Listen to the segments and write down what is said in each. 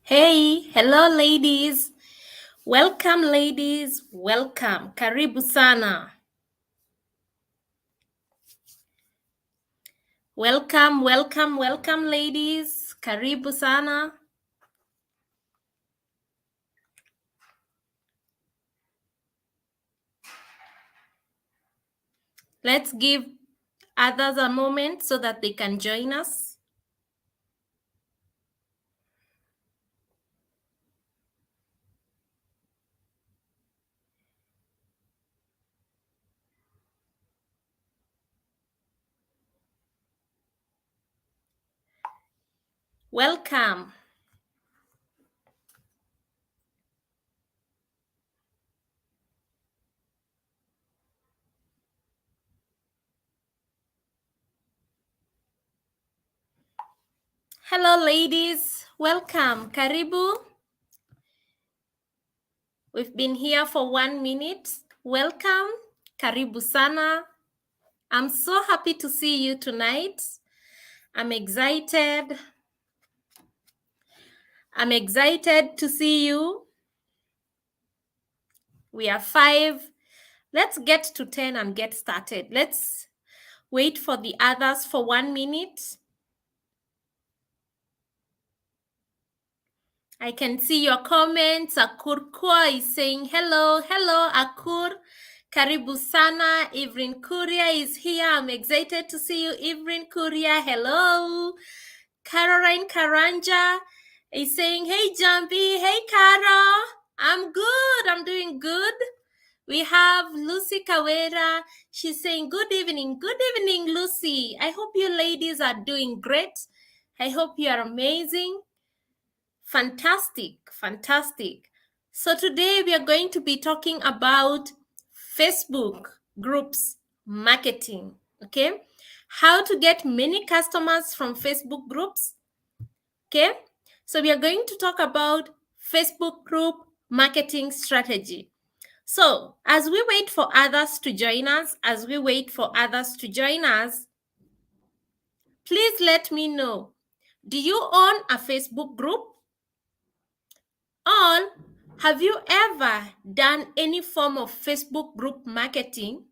Hey, hello ladies. Welcome ladies. Welcome. Karibu sana. Welcome ladies. Karibu sana. Let's give others a moment so that they can join us. Welcome. Hello ladies. Welcome. Karibu. We've been here for 1 minute. Welcome. Karibu sana. I'm so happy to see you tonight. I'm excited to see you. We are 5. Let's get to 10 and get started. Let's wait for the others for 1 minute. I can see your comments. Akur Kwa is saying hello. Hello, Akur. Karibu sana. Ivrin Kuria is here. I'm excited to see you, Ivrin Kuria. Hello. Caroline Karanja is saying, hey, Njambi. Hey, Caro. I'm good. I'm doing good. We have Lucy Kawera. She's saying, good evening. Good evening, Lucy. I hope you ladies are doing great. I hope you are amazing. Fantastic. So today we are going to be talking about Facebook groups marketing. Okay. How to get many customers from Facebook groups. Okay. So we are going to talk about Facebook group marketing strategy. So, as we wait for others to join us, please let me know. Do you own a Facebook group? Or have you ever done any form of Facebook group marketing?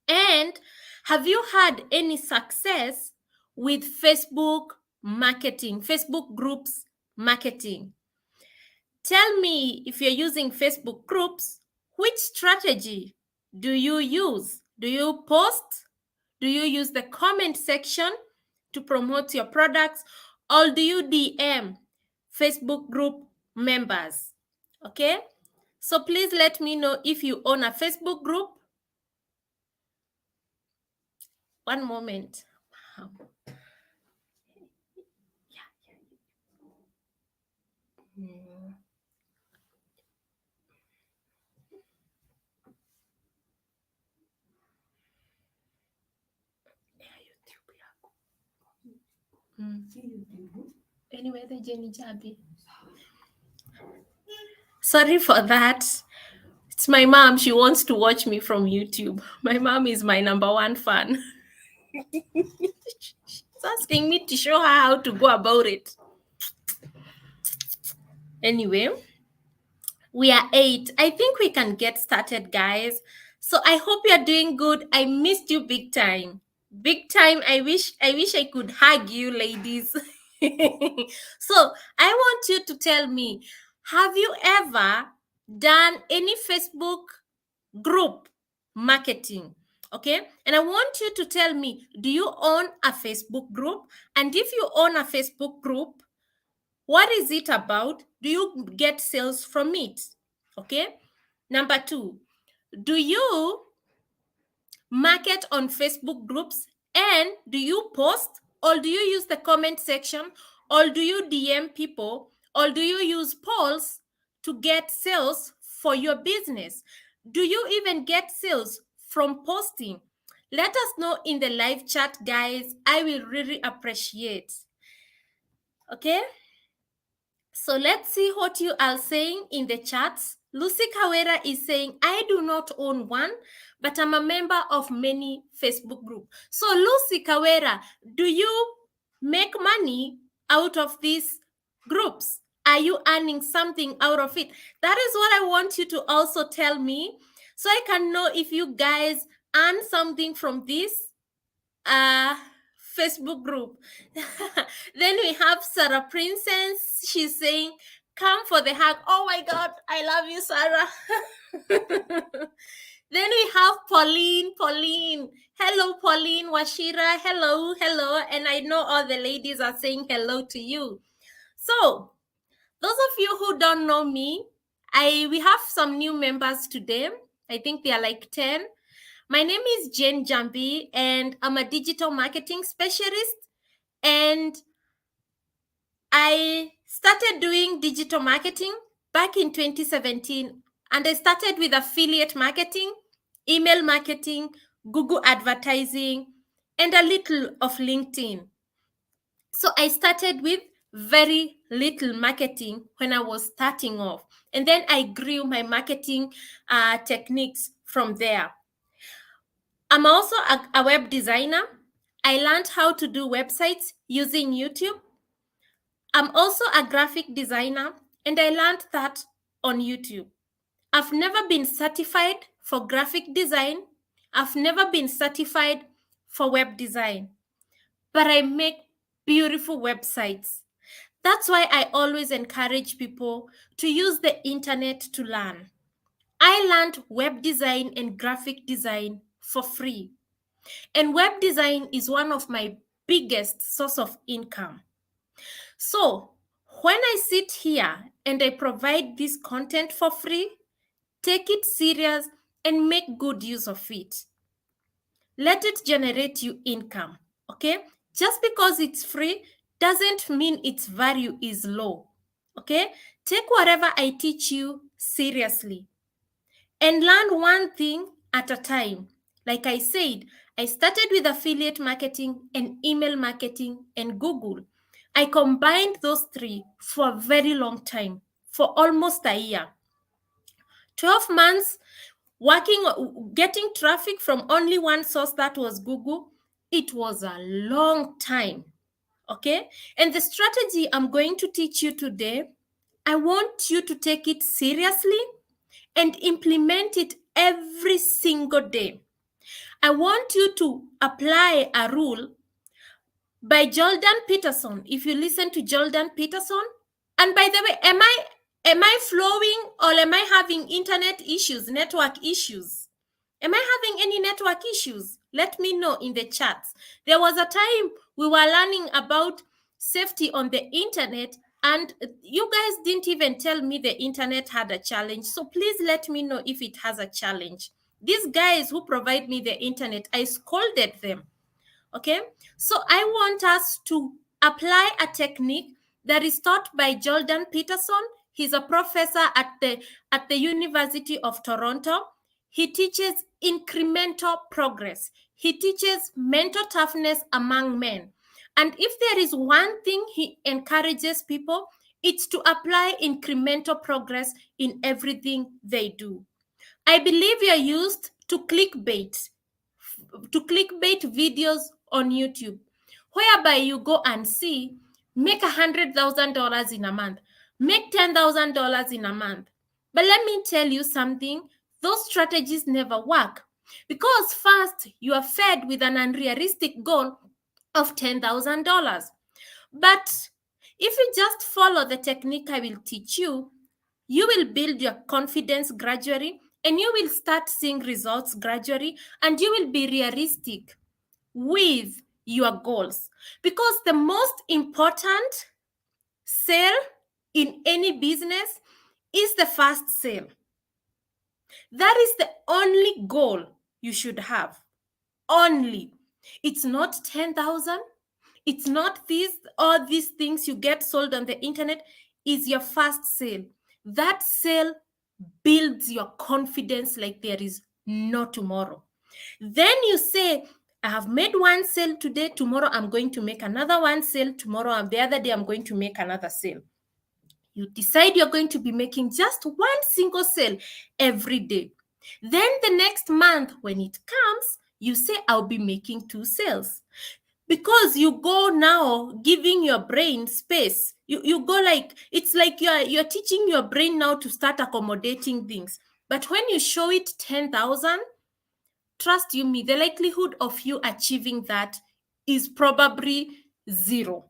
And have you had any success with Facebook marketing, Facebook groups marketing? Tell me, if you're using Facebook groups, which strategy do you use? Do you post? Do you use the comment section to promote your products? Or do you DM Facebook group members? Okay? So please let me know if you own a Facebook group. One moment. Anyway, the Jenny Jabi. Sorry for that. It's my mom. She wants to watch me from YouTube. My mom is my #1 fan. She's asking me to show her how to go about it. Anyway, we are 8. I think we can get started, guys. So I hope you're doing good. I missed you big time. Big time. I wish I could hug you, ladies. So I want you to tell me, have you ever done any Facebook group marketing? Okay, and I want you to tell me, do you own a Facebook group? And if you own a Facebook group, what is it about? Do you get sales from it? Okay. Number 2, do you market on Facebook groups, and do you post, or do you use the comment section, or do you DM people, or do you use polls to get sales for your business? Do you even get sales from posting? Let us know in the live chat, guys. I will really appreciate. Okay. So let's see what you are saying in the chats. Lucy Kawera is saying, I do not own one, but I'm a member of many Facebook groups. So Lucy Kawera, do you make money out of these groups? Are you earning something out of it? That is what I want you to also tell me, so I can know if you guys earn something from this uh Facebook group. Then we have Sarah Princess. She's saying, "Come for the hug." Oh my God, I love you, Sarah. Then we have Pauline. Pauline. Hello, Pauline. Washira. Hello, hello. And I know all the ladies are saying hello to you. So, those of you who don't know me, we have some new members today. I think they are like 10. My name is Njambi, and I'm a digital marketing specialist. And I started doing digital marketing back in 2017. And I started with affiliate marketing, email marketing, Google advertising, and a little of LinkedIn. So I started with very little marketing when I was starting off. And then I grew my marketing techniques from there. I'm also a web designer. I learned how to do websites using YouTube. I'm also a graphic designer, and I learned that on YouTube. I've never been certified for graphic design. I've never been certified for web design, but I make beautiful websites. That's why I always encourage people to use the internet to learn. I learned web design and graphic design for free. And web design is one of my biggest source of income. So, when I sit here and I provide this content for free, take it serious and make good use of it. Let it generate you income, okay? Just because it's free doesn't mean its value is low, okay? Take whatever I teach you seriously and learn one thing at a time. Like I said, I started with affiliate marketing and email marketing and Google. I combined those three for a very long time, for almost a year. 12 months working, getting traffic from only one source, that was Google. It was a long time, okay? And the strategy I'm going to teach you today, I want you to take it seriously and implement it every single day. I want you to apply a rule by Jordan Peterson. If you listen to Jordan Peterson, and by the way, am I flowing or am I having internet issues, network issues? Am I having any network issues? Let me know in the chats. There was a time we were learning about safety on the internet, and you guys didn't even tell me the internet had a challenge. So please let me know if it has a challenge. These guys who provide me the internet, I scolded them. Okay, so I want us to apply a technique that is taught by Jordan Peterson. He's a professor at the University of Toronto. He teaches incremental progress. He teaches mental toughness among men. And if there is one thing he encourages people, it's to apply incremental progress in everything they do. I believe you're used to clickbait videos on YouTube, whereby you go and see, make $100,000 in a month, make $10,000 in a month. But let me tell you something, those strategies never work, because first you are fed with an unrealistic goal of $10,000. But if you just follow the technique I will teach you, you will build your confidence gradually, and you will start seeing results gradually, and you will be realistic with your goals. Because the most important sale in any business is the first sale. That is the only goal you should have. Only. It's not 10,000. It's not all these things you get sold on the internet. Is your first sale. That sale builds your confidence like there is no tomorrow. Then you say, I have made one sale today, tomorrow I'm going to make another one sale, tomorrow and the other day I'm going to make another sale. You decide you're going to be making just one single sale every day. Then the next month when it comes, you say, I'll be making 2 sales. because you go now giving your brain space. You go like, it's like you're teaching your brain now to start accommodating things. But when you show it 10,000, trust you me, the likelihood of you achieving that is probably zero.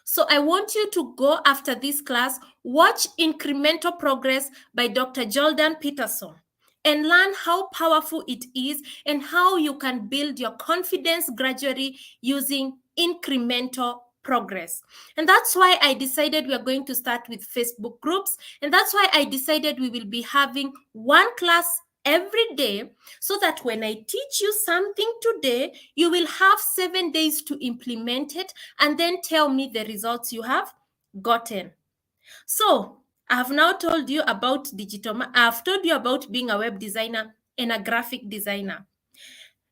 So I want you to go after this class, watch Incremental Progress by Dr. Jordan Peterson, and learn how powerful it is and how you can build your confidence gradually using incremental progress. And that's why I decided we are going to start with Facebook groups. And that's why I decided we will be having one class every day, so that when I teach you something today, you will have 7 days to implement it and then tell me the results you have gotten. So I have now told you about I've told you about being a web designer and a graphic designer.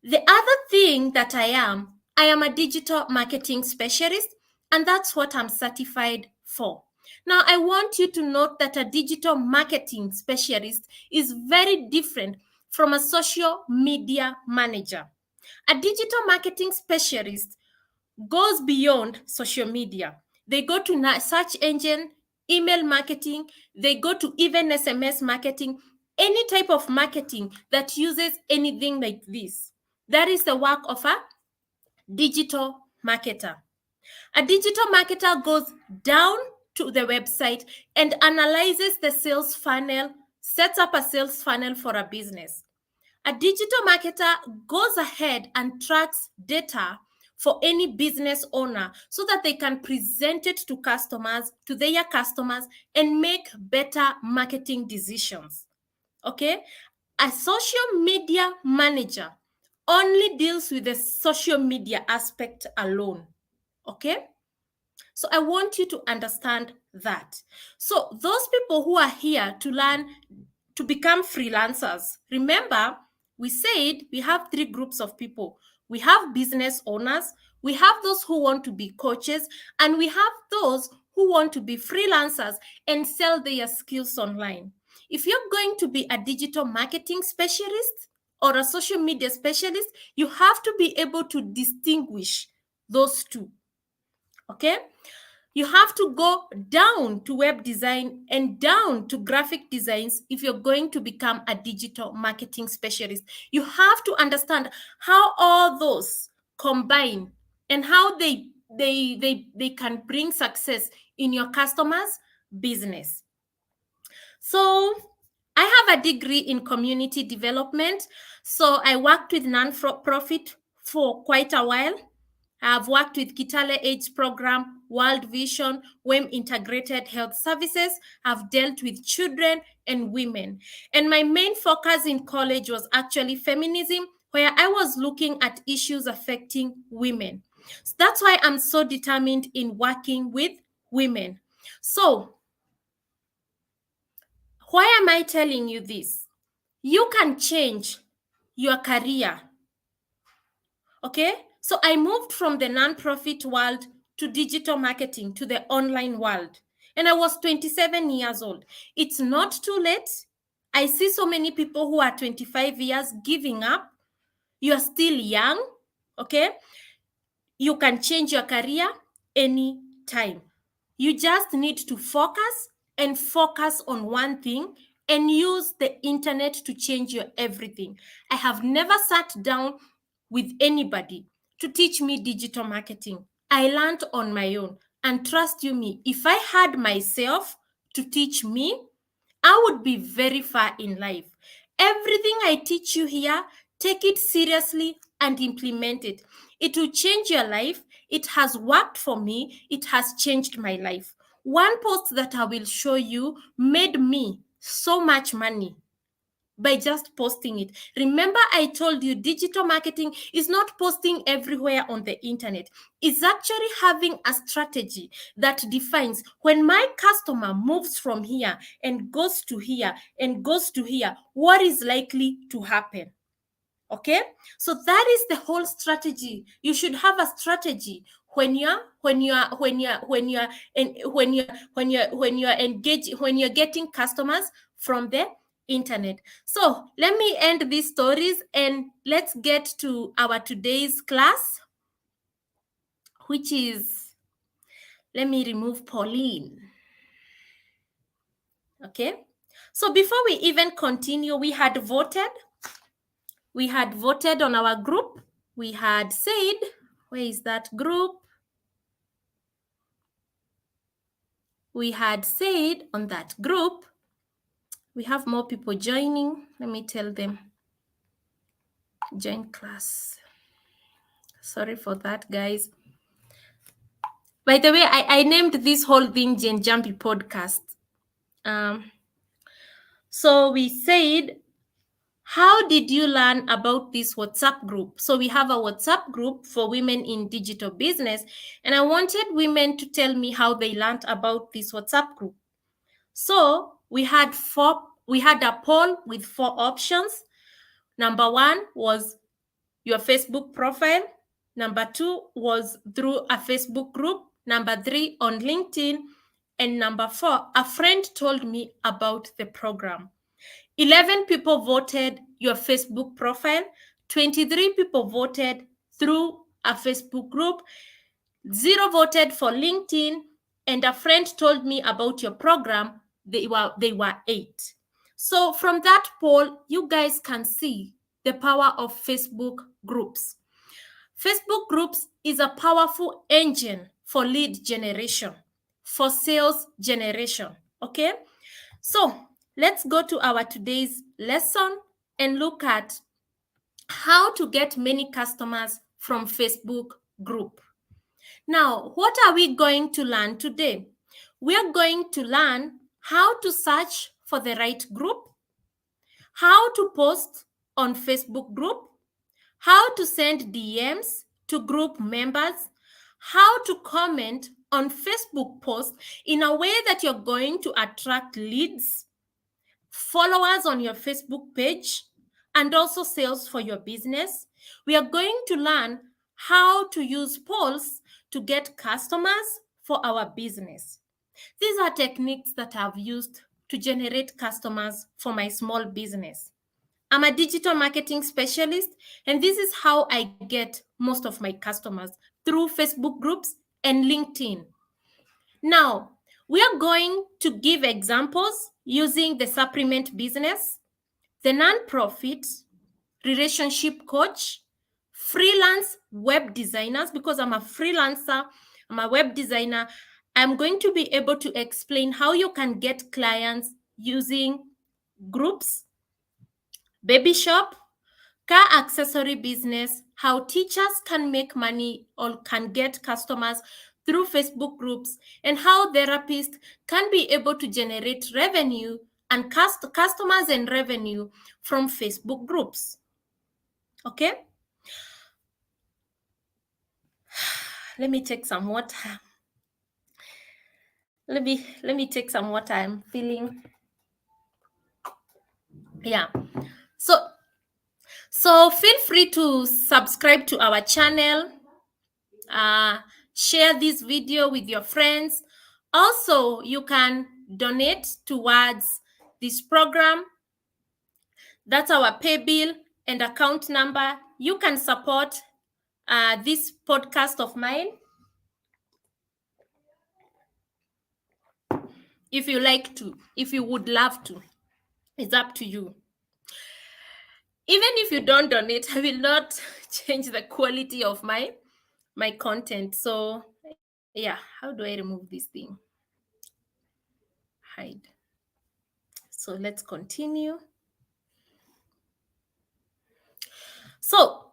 The other thing that I am a digital marketing specialist, and that's what I'm certified for. Now, I want you to note that a digital marketing specialist is very different from a social media manager. A digital marketing specialist goes beyond social media. They go to search engine, email marketing, they go to even SMS marketing, any type of marketing that uses anything like this. That is the work of a digital marketer. A digital marketer goes down to the website and analyzes the sales funnel, sets up a sales funnel for a business. A digital marketer goes ahead and tracks data for any business owner so that they can present it to customers, to their customers, and make better marketing decisions. Okay? A social media manager only deals with the social media aspect alone. Okay? So I want you to understand that. So those people who are here to learn to become freelancers, remember, we said we have 3 groups of people. We have business owners, we have those who want to be coaches, and we have those who want to be freelancers and sell their skills online. If you're going to be a digital marketing specialist or a social media specialist, you have to be able to distinguish those two. Okay? You have to go down to web design and down to graphic designs if you're going to become a digital marketing specialist. You have to understand how all those combine and how they can bring success in your customers' business. So I have a degree in community development. So I worked with non-profit for quite a while. I've worked with Kitale AIDS Program, World Vision, WEM Integrated Health Services. I've dealt with children and women. And my main focus in college was actually feminism, where I was looking at issues affecting women. So that's why I'm so determined in working with women. So, why am I telling you this? You can change your career. Okay? So I moved from the nonprofit world to digital marketing, to the online world. And I was 27 years old. It's not too late. I see so many people who are 25 years giving up. You are still young. Okay? You can change your career anytime. You just need to focus and focus on one thing and use the internet to change your everything. I have never sat down with anybody to teach me digital marketing. I learned on my own. And trust you me, if I had myself to teach me, I would be very far in life. Everything I teach you here, take it seriously and implement it. It will change your life. It has worked for me. It has changed my life. One post that I will show you made me so much money by just posting it. Remember, I told you digital marketing is not posting everywhere on the internet. It's actually having a strategy that defines when my customer moves from here and goes to here and goes to here, what is likely to happen. Okay, so that is the whole strategy. You should have a strategy when you're engaging, when you're getting customers from the internet. So let me end these stories and let's get to our today's class. which is, let me remove Pauline. Okay. So before we even continue, we had voted. We had voted on our group. We had said, where is that group? We had said on that group, we have more people joining. Let me tell them, join class. Sorry for that, guys. By the way, I named this whole thing Njambi podcast. So we said, how did you learn about this WhatsApp group? So we have a WhatsApp group for women in digital business, and I wanted women to tell me how they learned about this WhatsApp group. So we had a poll with 4 options. Number 1 was your Facebook profile. Number 2 was through a Facebook group. Number 3 on LinkedIn. And number 4, a friend told me about the program. 11 people voted your Facebook profile. 23 people voted through a Facebook group. 0 voted for LinkedIn. And a friend told me about your program. They were 8. So from that poll, you guys can see the power of Facebook groups. Facebook groups is a powerful engine for lead generation, for sales generation, okay? So let's go to our today's lesson and look at how to get many customers from Facebook group. Now, what are we going to learn today? We are going to learn how to search for the right group, how to post on Facebook group, how to send DMs to group members, how to comment on Facebook posts in a way that you're going to attract leads, followers on your Facebook page, and also sales for your business. We are going to learn how to use polls to get customers for our business. These are techniques that I've used to generate customers for my small business. I'm a digital marketing specialist, and this is how I get most of my customers, through Facebook groups and LinkedIn. Now, we are going to give examples using the supplement business, the nonprofit, relationship coach, freelance web designers, because I'm a freelancer, I'm a web designer. I'm going to be able to explain how you can get clients using groups, baby shop, car accessory business, how teachers can make money or can get customers through Facebook groups, and how therapists can be able to generate revenue and customers and revenue from Facebook groups. Okay? Let me take some water. Let me take some water. I'm feeling, yeah. So feel free to subscribe to our channel. Share this video with your friends. Also, you can donate towards this program. That's our pay bill and account number. You can support this podcast of mine if you like to, if you would love to. It's up to you. Even if you don't donate, I will not change the quality of my content. So yeah, how do I remove this thing? Hide. So let's continue. So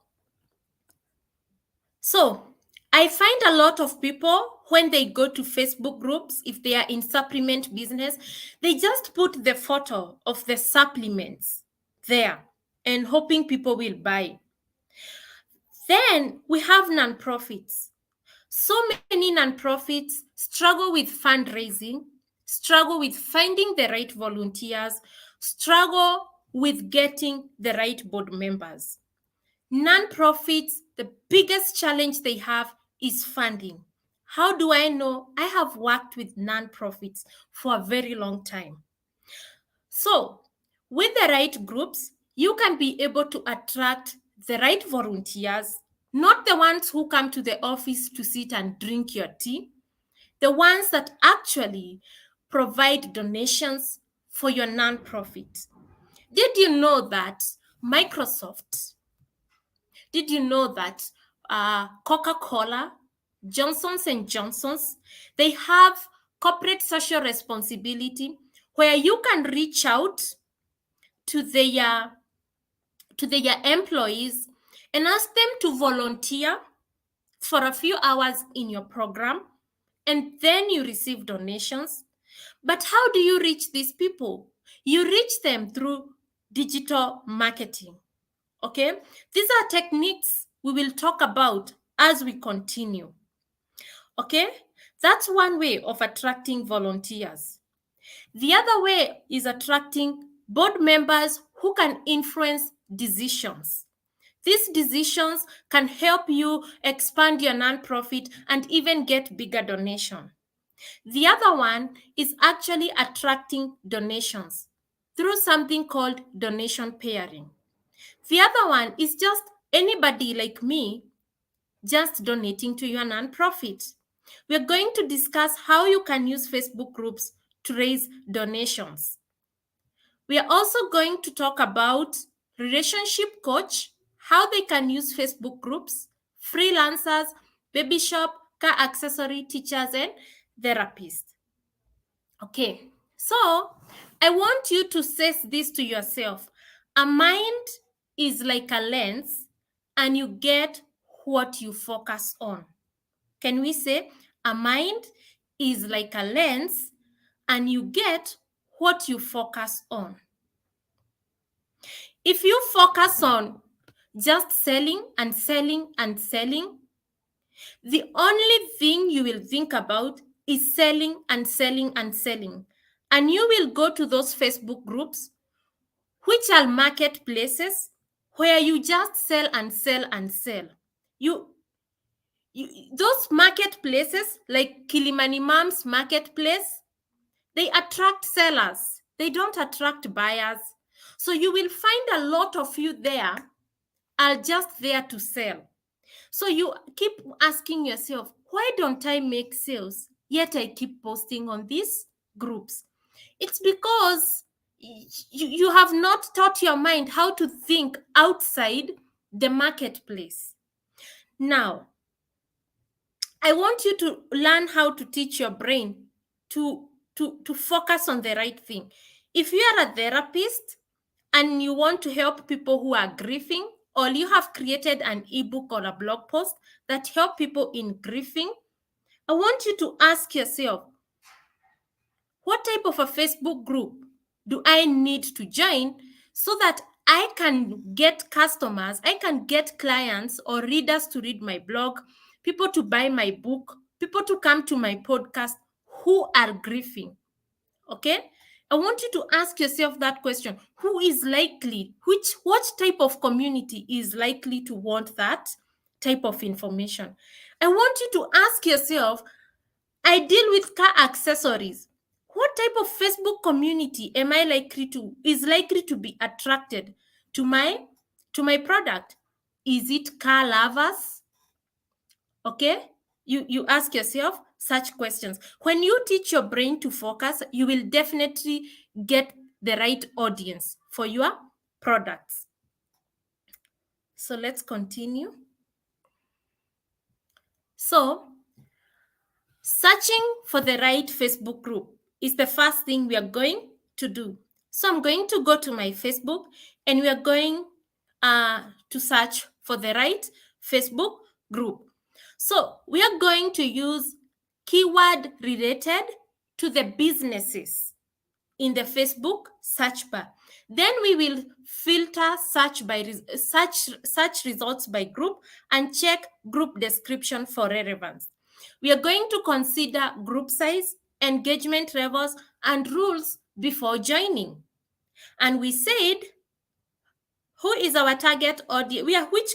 I find a lot of people, when they go to Facebook groups, if they are in supplement business, they just put the photo of the supplements there and hoping people will buy. Then we have nonprofits. So many nonprofits struggle with fundraising, struggle with finding the right volunteers, struggle with getting the right board members. Nonprofits, the biggest challenge they have is funding. How do I know? I have worked with nonprofits for a very long time. So, with the right groups, you can be able to attract the right volunteers, not the ones who come to the office to sit and drink your tea, the ones that actually provide donations for your nonprofit. Did you know that Microsoft, did you know that Coca-Cola, Johnson's and Johnson's, they have corporate social responsibility where you can reach out to their employees and ask them to volunteer for a few hours in your program, and then you receive donations. But how do you reach these people? You reach them through digital marketing. Okay, these are techniques we will talk about as we continue. Okay, that's one way of attracting volunteers. The other way is attracting board members who can influence decisions. These decisions can help you expand your nonprofit and even get bigger donation. The other one is actually attracting donations through something called donation pairing. The other one is just anybody like me just donating to your nonprofit. We're going to discuss how you can use Facebook groups to raise donations. We are also going to talk about relationship coach, how they can use Facebook groups, freelancers, baby shop, car accessory teachers, and therapists. Okay, so I want you to say this to yourself. A mind is like a lens, and you get what you focus on. Can we say a mind is like a lens, and you get what you focus on? If you focus on just selling and selling and selling, the only thing you will think about is selling and selling and selling. And you will go to those Facebook groups, which are marketplaces where you just sell and sell and sell. You, those marketplaces like Kilimani Mom's marketplace, they attract sellers. They don't attract buyers. So you will find a lot of you there are just there to sell. So you keep asking yourself, why don't I make sales? Yet I keep posting on these groups. It's because you have not taught your mind how to think outside the marketplace. Now, I want you to learn how to teach your brain to focus on the right thing. If you are a therapist and you want to help people who are grieving, or you have created an ebook or a blog post that help people in grieving, I want you to ask yourself, what type of a Facebook group do I need to join so that I can get customers, I can get clients or readers to read my blog, people to buy my book, people to come to my podcast who are grieving? Okay, I want you to ask yourself that question. Who is likely, what type of community is likely to want that type of information? I want you to ask yourself, I deal with car accessories. What type of Facebook community am I is likely to be attracted to my product? Is it car lovers? Okay, you ask yourself such questions. When you teach your brain to focus, you will definitely get the right audience for your products. So let's continue. So searching for the right Facebook group is the first thing we are going to do. So I'm going to go to my Facebook and we are going to search for the right Facebook group. So we are going to use keyword related to the businesses in the Facebook search bar. Then we will filter search results by group and check group description for relevance. We are going to consider group size, engagement levels, and rules before joining. And we said, who is our target audience? Which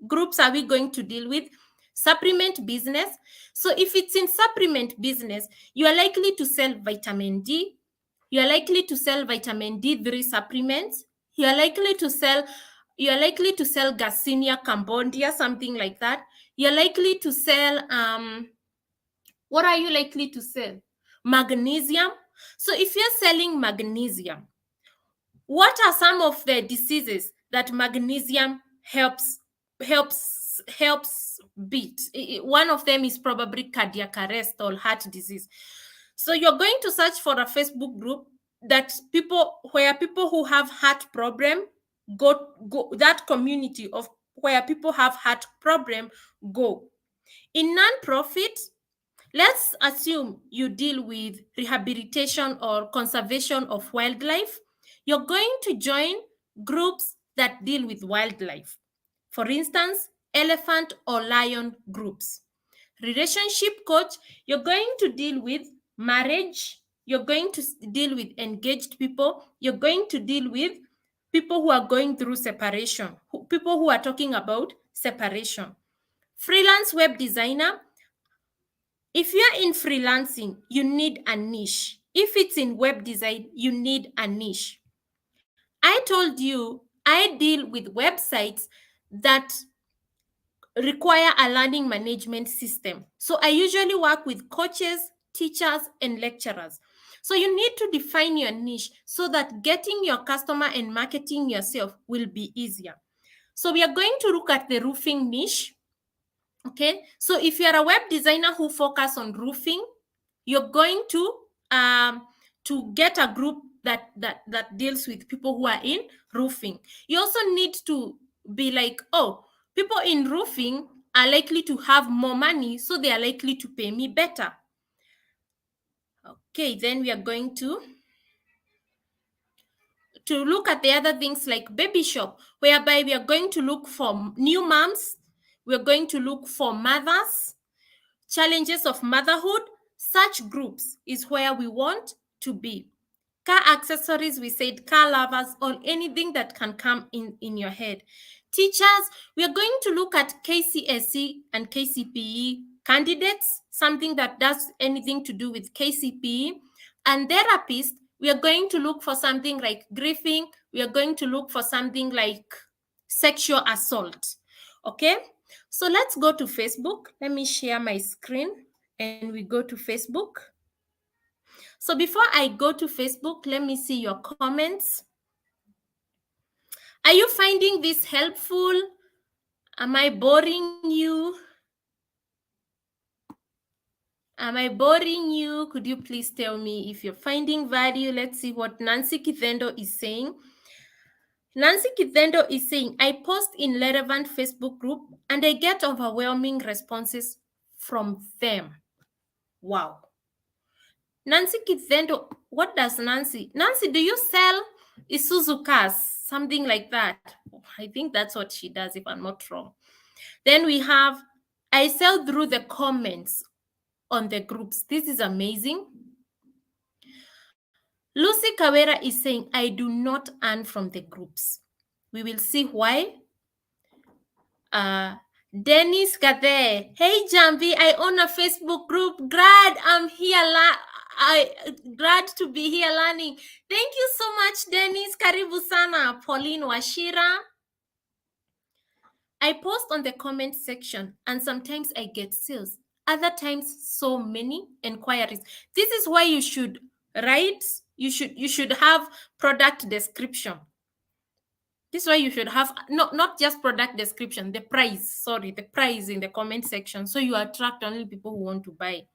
groups are we going to deal with? Supplement business. So if it's in supplement business, you are likely to sell vitamin D. You are likely to sell vitamin D3 supplements. You are likely to sell you're likely to sell Garcinia Cambodia, something like that. You're likely to sell, what are you likely to sell? Magnesium. So if you're selling magnesium, what are some of the diseases that magnesium helps beat? One of them is probably cardiac arrest or heart disease. So you're going to search for a Facebook group that where people who have heart problem go that community of where people have heart problem go. In non-profit, let's assume you deal with rehabilitation or conservation of wildlife. You're going to join groups that deal with wildlife. For instance, elephant or lion groups. Relationship coach, you're going to deal with marriage. You're going to deal with engaged people. You're going to deal with people who are going through separation, people who are talking about separation. Freelance web designer, if you're in freelancing, you need a niche. If it's in web design, you need a niche. I told you I deal with websites that require a learning management system. So I usually work with coaches, teachers, and lecturers. So you need to define your niche so that getting your customer and marketing yourself will be easier. So we are going to look at the roofing niche. Okay, so if you're a web designer who focus on roofing, you're going to get a group that deals with people who are in roofing. You also need to be like, oh, people in roofing are likely to have more money, so they are likely to pay me better. Okay, then we are going to look at the other things like baby shop, whereby we are going to look for new moms, we're going to look for mothers, challenges of motherhood. Such groups is where we want to be. Car accessories, we said car lovers, or anything that can come in your head. Teachers, we are going to look at KCSE and KCPE candidates, something that does anything to do with KCPE. And therapists, we are going to look for something like grieving. We are going to look for something like sexual assault. Okay, so let's go to Facebook. Let me share my screen and we go to Facebook. So before I go to Facebook, let me see your comments. Are you finding this helpful? Am I boring you? Am I boring you? Could you please tell me if you're finding value? Let's see what Nancy Kithendo is saying. Nancy Kithendo is saying, I post in relevant Facebook group and I get overwhelming responses from them. Wow. Nancy Kithendo, what does Nancy? Nancy, do you sell Isuzu cars? Something like that. I think that's what she does, if I'm not wrong. Then we have, I sell through the comments on the groups. This is amazing. Lucy Kawera is saying, I do not earn from the groups. We will see why. Dennis Gade, hey Njambi, I own a Facebook group. Glad I'm here. Glad to be here learning. Thank you so much, Dennis. Karibu sana. Pauline Washira. I post on the comment section and sometimes I get sales. Other times, so many inquiries. This is why you should write. You should have product description. This is why you should have not just product description, the price in the comment section, so you attract only people who want to buy.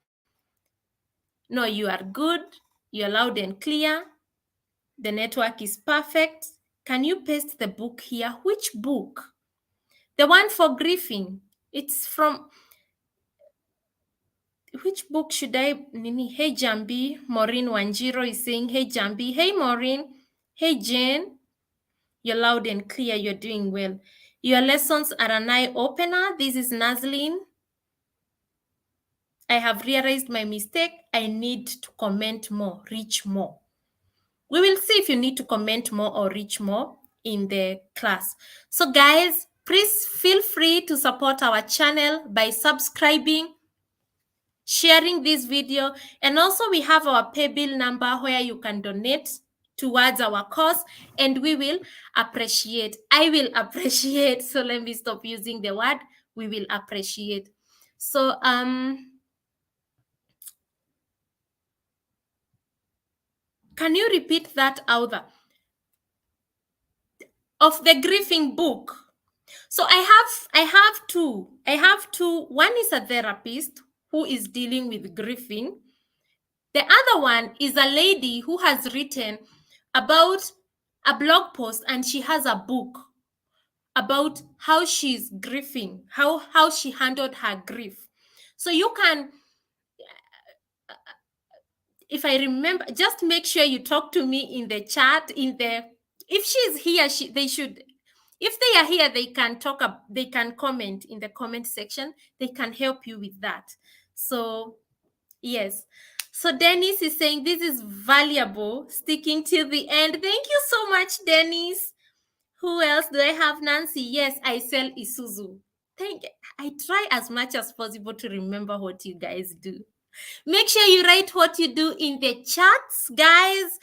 No, you are good, you're loud and clear, the network is perfect. Can you paste the book here? Which book? The one for grieving. It's from, which book should I? Hey Njambi, Maureen Wanjiro is saying, hey Njambi, hey Maureen, hey Jane. You're loud and clear. You're doing well. Your lessons are an eye-opener. This is Nazlin. I have realized my mistake. I need to comment more, reach more. We will see if you need to comment more or reach more in the class. So guys, please feel free to support our channel by subscribing, sharing this video, and also we have our pay bill number where you can donate towards our cause, and we will appreciate. I will appreciate. So let me stop using the word we will appreciate. So can you repeat that, author of the grieving book? So I have two. One is a therapist who is dealing with grieving. The other one is a lady who has written about a blog post, and she has a book about how she's grieving, how she handled her grief. So you can, if I remember, just make sure you talk to me in the chat. If she's here, they should. If they are here, they can talk up. They can comment in the comment section. They can help you with that. So yes. So Dennis is saying this is valuable, sticking till the end. Thank you so much, Dennis. Who else do I have? Nancy. Yes, I sell Isuzu. I try as much as possible to remember what you guys do. Make sure you write what you do in the chats, guys.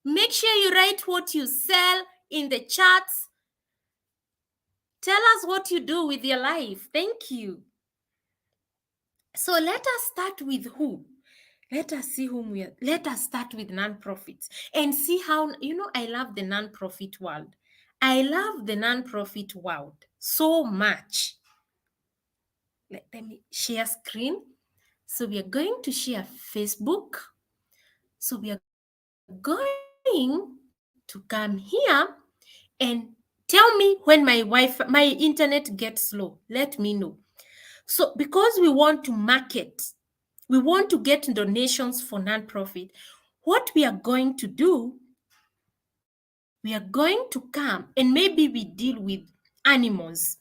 Make sure you write what you sell in the chats. Tell us what you do with your life. Thank you. So let us start with who? Let us see whom we are. Let us start with non-profits and see how, I love the non-profit world. I love the non-profit world so much. Let me share screen. So we are going to share Facebook. So we are going to come here and tell me when my internet gets slow. Let me know. So because we want to market, we want to get donations for nonprofit, what we are going to do, we are going to come and maybe we deal with animals,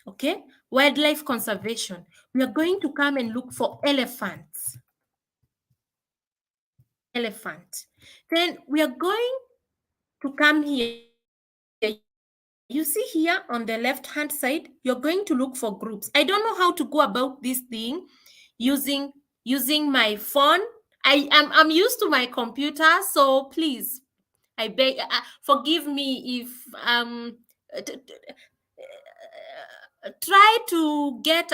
okay? Wildlife conservation. We are going to come and look for elephants. Elephant. Then we are going to come here. You see here on the left-hand side, you're going to look for groups. I don't know how to go about this thing using my phone. I'm used to my computer, so please, I beg, forgive me if try to get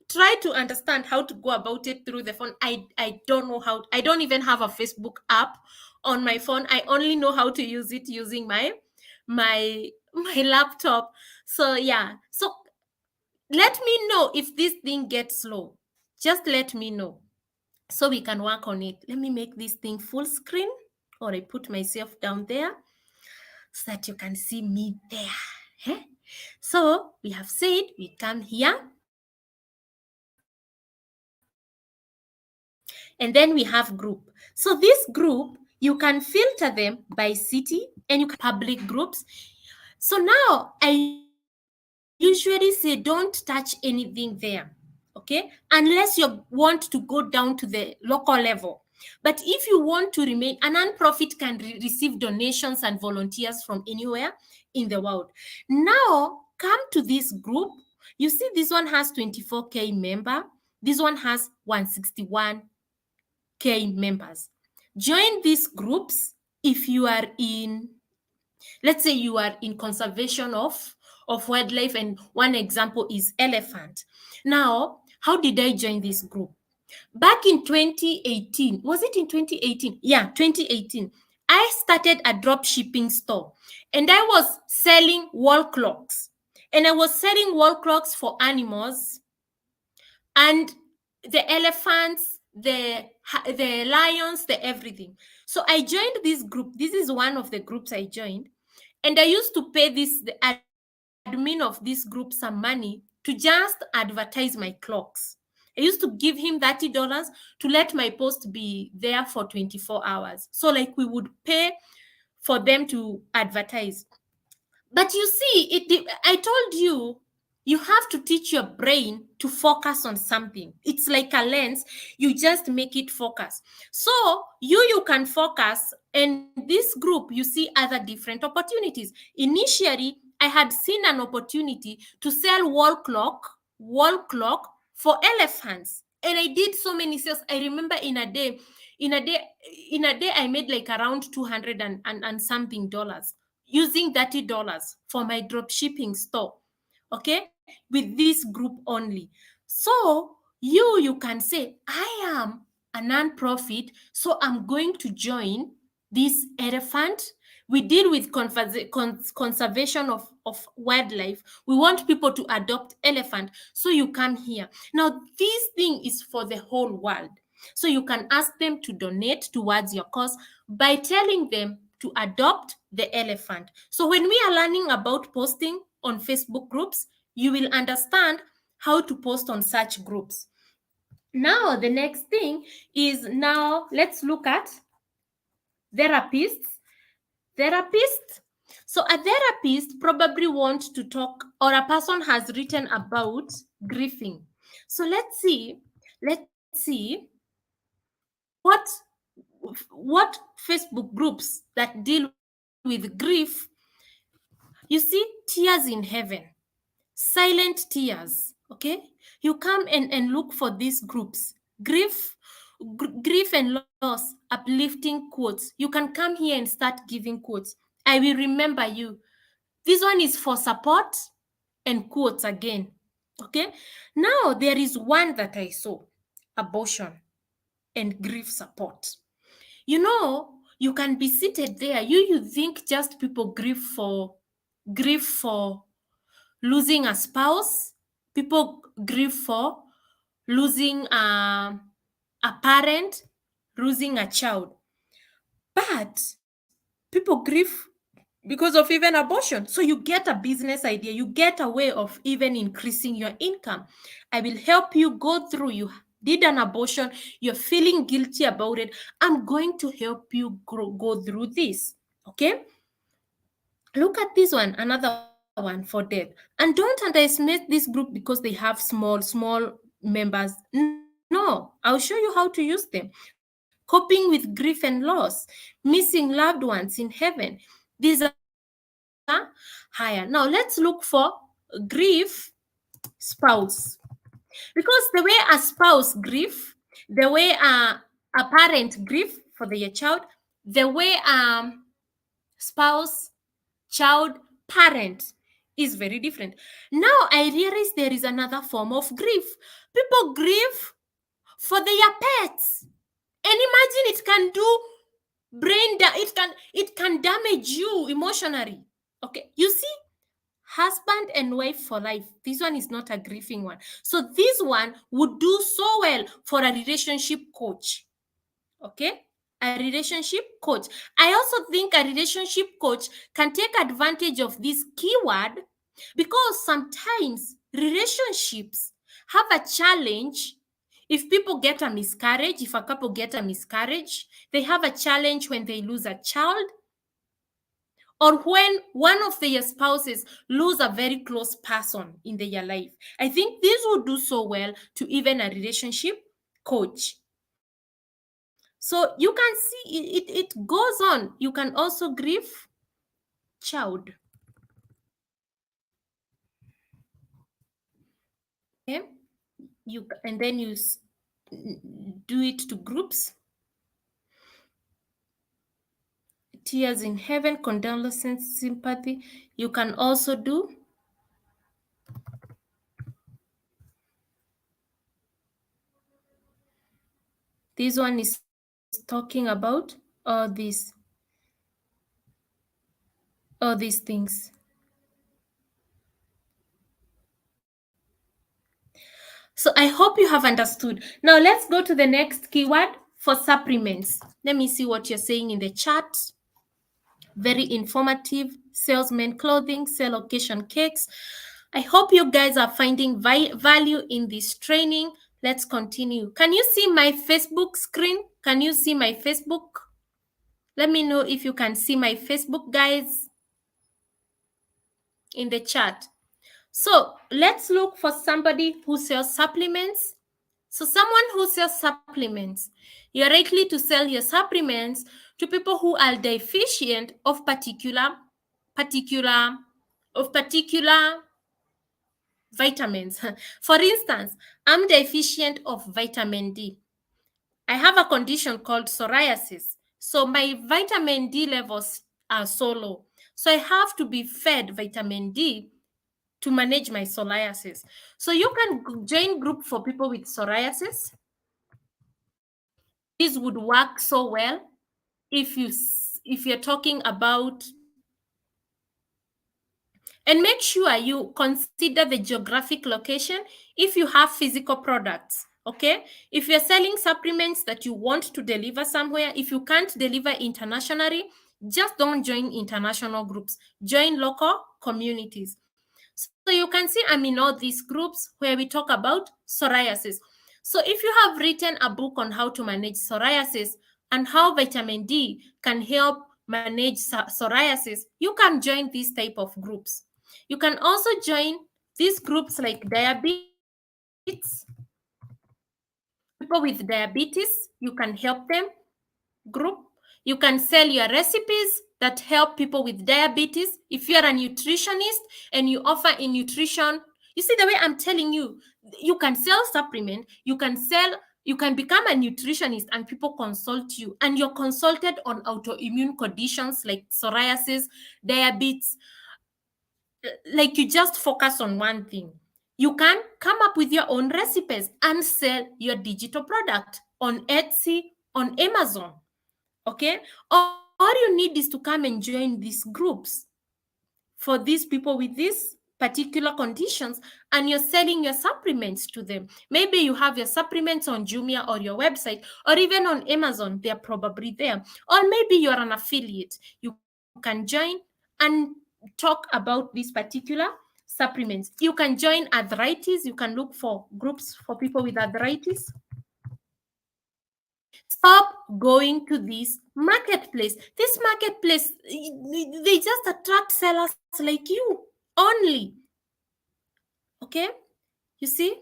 try to understand how to go about it through the phone. I don't know how. I don't even have a Facebook app on my phone. I only know how to use it using my laptop. So yeah. So let me know if this thing gets slow. Just let me know so we can work on it. Let me make this thing full screen, or I put myself down there so that you can see me there. Eh? So we have said we come here, and then we have group. So this group, you can filter them by city, and you can public groups. So now I usually say don't touch anything there, okay? Unless you want to go down to the local level. But if you want to remain, a nonprofit can receive donations and volunteers from anywhere in the world. Now, come to this group. You see this one has 24K member. This one has 161K members. Join these groups if you are in, let's say you are in conservation of wildlife, and one example is elephant. Now, how did I join this group? Back in 2018, was it in 2018? Yeah, 2018. I started a drop shipping store, and I was selling wall clocks. And I was selling wall clocks for animals, and the elephants, the lions, the everything. So I joined this group. This is one of the groups I joined. And I used to pay the admin of this group some money to just advertise my clocks. I used to give him $30 to let my post be there for 24 hours. So like we would pay for them to advertise. But you see, I told you, you have to teach your brain to focus on something. It's like a lens. You just make it focus. So you can focus, and this group, you see other different opportunities. Initially, I had seen an opportunity to sell wall clock for elephants. And I did so many sales. I remember in a day, In a day, I made like around 200 and something dollars using $30 for my drop shipping store. Okay, with this group only. So you can say, I am a non-profit, so I'm going to join this elephant. We deal with conservation of wildlife. We want people to adopt elephant, so you come here. Now this thing is for the whole world, so you can ask them to donate towards your cause by telling them to adopt the elephant. So when we are learning about posting on Facebook groups, you will understand how to post on such groups. Now the next thing is, now let's look at therapists. Therapist. So a therapist probably wants to talk, or a person has written about grieving. So let's see what Facebook groups that deal with grief. You see, tears in heaven, silent tears. Okay, you come and look for these groups. Grief and loss, uplifting quotes. You can come here and start giving quotes. I will remember you. This one is for support and quotes again. Okay, now there is one that I saw: abortion and grief support. You know, you can be seated there. You think just people grieve for losing a spouse. People grieve for losing a parent, losing a child. But people grieve because of even abortion. So you get a business idea, you get a way of even increasing your income. I will help you go through. You did an abortion, you're feeling guilty about it. I'm going to help you go through this. Okay, look at this one, another one for death. And don't underestimate this group because they have small members. No, I'll show you how to use them. Coping with grief and loss, missing loved ones in heaven, these are higher. Now let's look for grief spouse. Because the way a spouse grieve, the way a parent grieve for their child, the way spouse, child, parent is very different. Now I realize there is another form of grief. People grieve for their pets. And imagine, it can do it can damage you emotionally. Okay, you see, husband and wife for life. This one is not a grieving one. So this one would do so well for a relationship coach. Okay, a relationship coach. I also think a relationship coach can take advantage of this keyword, because sometimes relationships have a challenge. If people get a miscarriage, if a couple get a miscarriage, they have a challenge when they lose a child, or when one of their spouses lose a very close person in their life. I think this would do so well to even a relationship coach. So you can see it goes on. You can also grieve child. Okay, and then you do it to groups. Tears in heaven, condolences, sympathy. You can also do this one is talking about all these things. So I hope you have understood. Now let's go to the next keyword for supplements. Let me see what you're saying in the chat. Very informative. Salesman clothing, sell occasion cakes. I hope you guys are finding value in this training. Let's continue. Can you see my Facebook screen? Can you see my Facebook? Let me know if you can see my Facebook, guys, in the chat. So let's look for somebody who sells supplements. So someone who sells supplements, you're likely to sell your supplements to people who are deficient of particular vitamins. For instance, I'm deficient of vitamin D. I have a condition called psoriasis. So my vitamin D levels are so low. So I have to be fed vitamin D to manage my psoriasis. So you can join group for people with psoriasis. This would work so well if you're talking about, and make sure you consider the geographic location if you have physical products. Okay, if you're selling supplements that you want to deliver somewhere, if you can't deliver internationally, just don't join international groups, join local communities. So you can see I'm in all these groups where we talk about psoriasis. So if you have written a book on how to manage psoriasis and how vitamin D can help manage psoriasis, you can join these type of groups. You can also join these groups like diabetes. People with diabetes, you can help them group. You can sell your recipes that help people with diabetes. If you're a nutritionist and you offer in nutrition, you see the way I'm telling you, you can sell supplement, you can become a nutritionist and people consult you and you're consulted on autoimmune conditions like psoriasis, diabetes, like you just focus on one thing. You can come up with your own recipes and sell your digital product on Etsy, on Amazon. Okay, all you need is to come and join these groups for these people with these particular conditions, and you're selling your supplements to them. Maybe you have your supplements on Jumia or your website, or even on Amazon, they're probably there. Or maybe you're an affiliate, you can join and talk about these particular supplements. You can join arthritis, you can look for groups for people with arthritis. Stop going to this marketplace. This marketplace, they just attract sellers like you only. Okay, you see,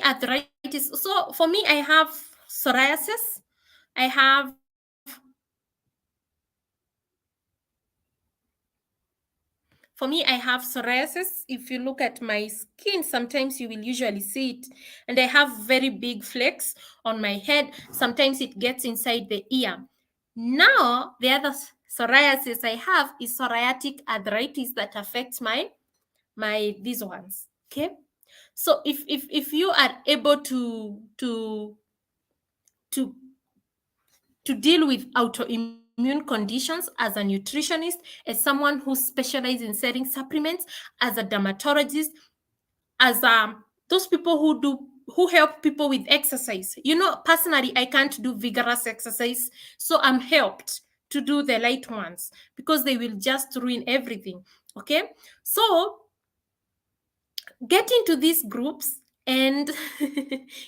arthritis. So for me, I have psoriasis. I have For me, I have psoriasis. If you look at my skin, sometimes you will usually see it. And I have very big flakes on my head. Sometimes it gets inside the ear. Now, the other psoriasis I have is psoriatic arthritis that affects my these ones. Okay. So if you are able to to deal with autoimmune conditions as a nutritionist, as someone who specializes in selling supplements, as a dermatologist, as those people who help people with exercise. You know, personally, I can't do vigorous exercise, so I'm helped to do the light ones because they will just ruin everything. Okay, so get into these groups and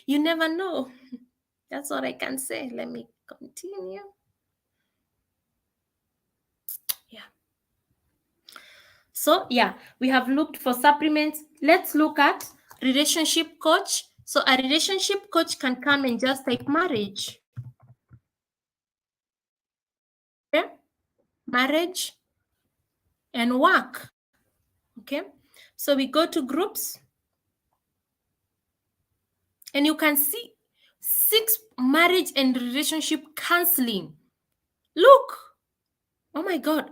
you never know. That's what I can say. Let me continue. Yeah. So yeah, we have looked for supplements. Let's look at relationship coach. So a relationship coach can come and just type marriage. Okay? Marriage and work. Okay? So we go to groups and you can see 6 marriage and relationship counseling. Look. Oh my God.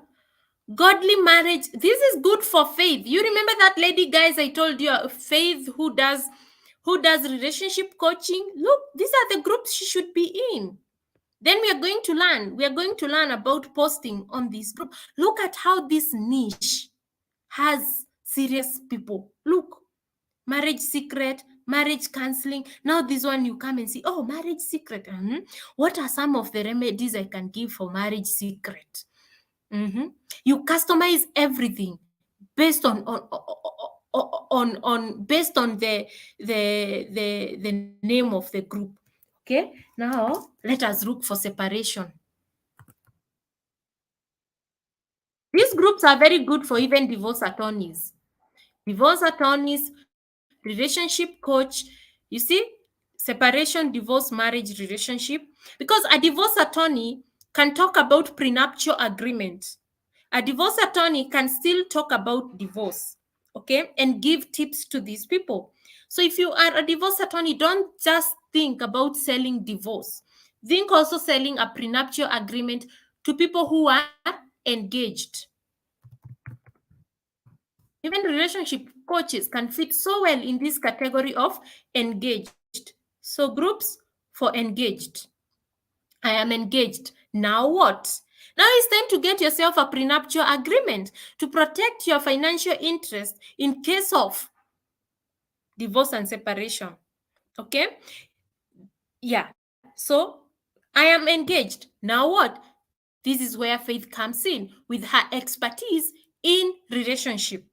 Godly marriage. This is good for Faith. You remember that lady, guys, I told you, Faith, who does relationship coaching? Look, these are the groups she should be in. Then we are going to learn about posting on this group. Look at how this niche has serious people. Look, marriage secret, marriage counseling. Now this one you come and see, oh, marriage secret. What are some of the remedies I can give for marriage secret? You customize everything based based on the name of the group. Okay, now let us look for separation. These groups are very good for even divorce attorneys. Divorce attorneys, relationship coach. You see, separation, divorce, marriage, relationship. Because a divorce attorney can talk about prenuptial agreement. A divorce attorney can still talk about divorce, okay, and give tips to these people. So if you are a divorce attorney, don't just think about selling divorce. Think also selling a prenuptial agreement to people who are engaged. Even relationship coaches can fit so well in this category of engaged. So, groups for engaged. I am engaged. Now what? Now it's time to get yourself a prenuptial agreement to protect your financial interest in case of divorce and separation. Okay? Yeah. So I am engaged. Now what? This is where Faith comes in with her expertise in relationship.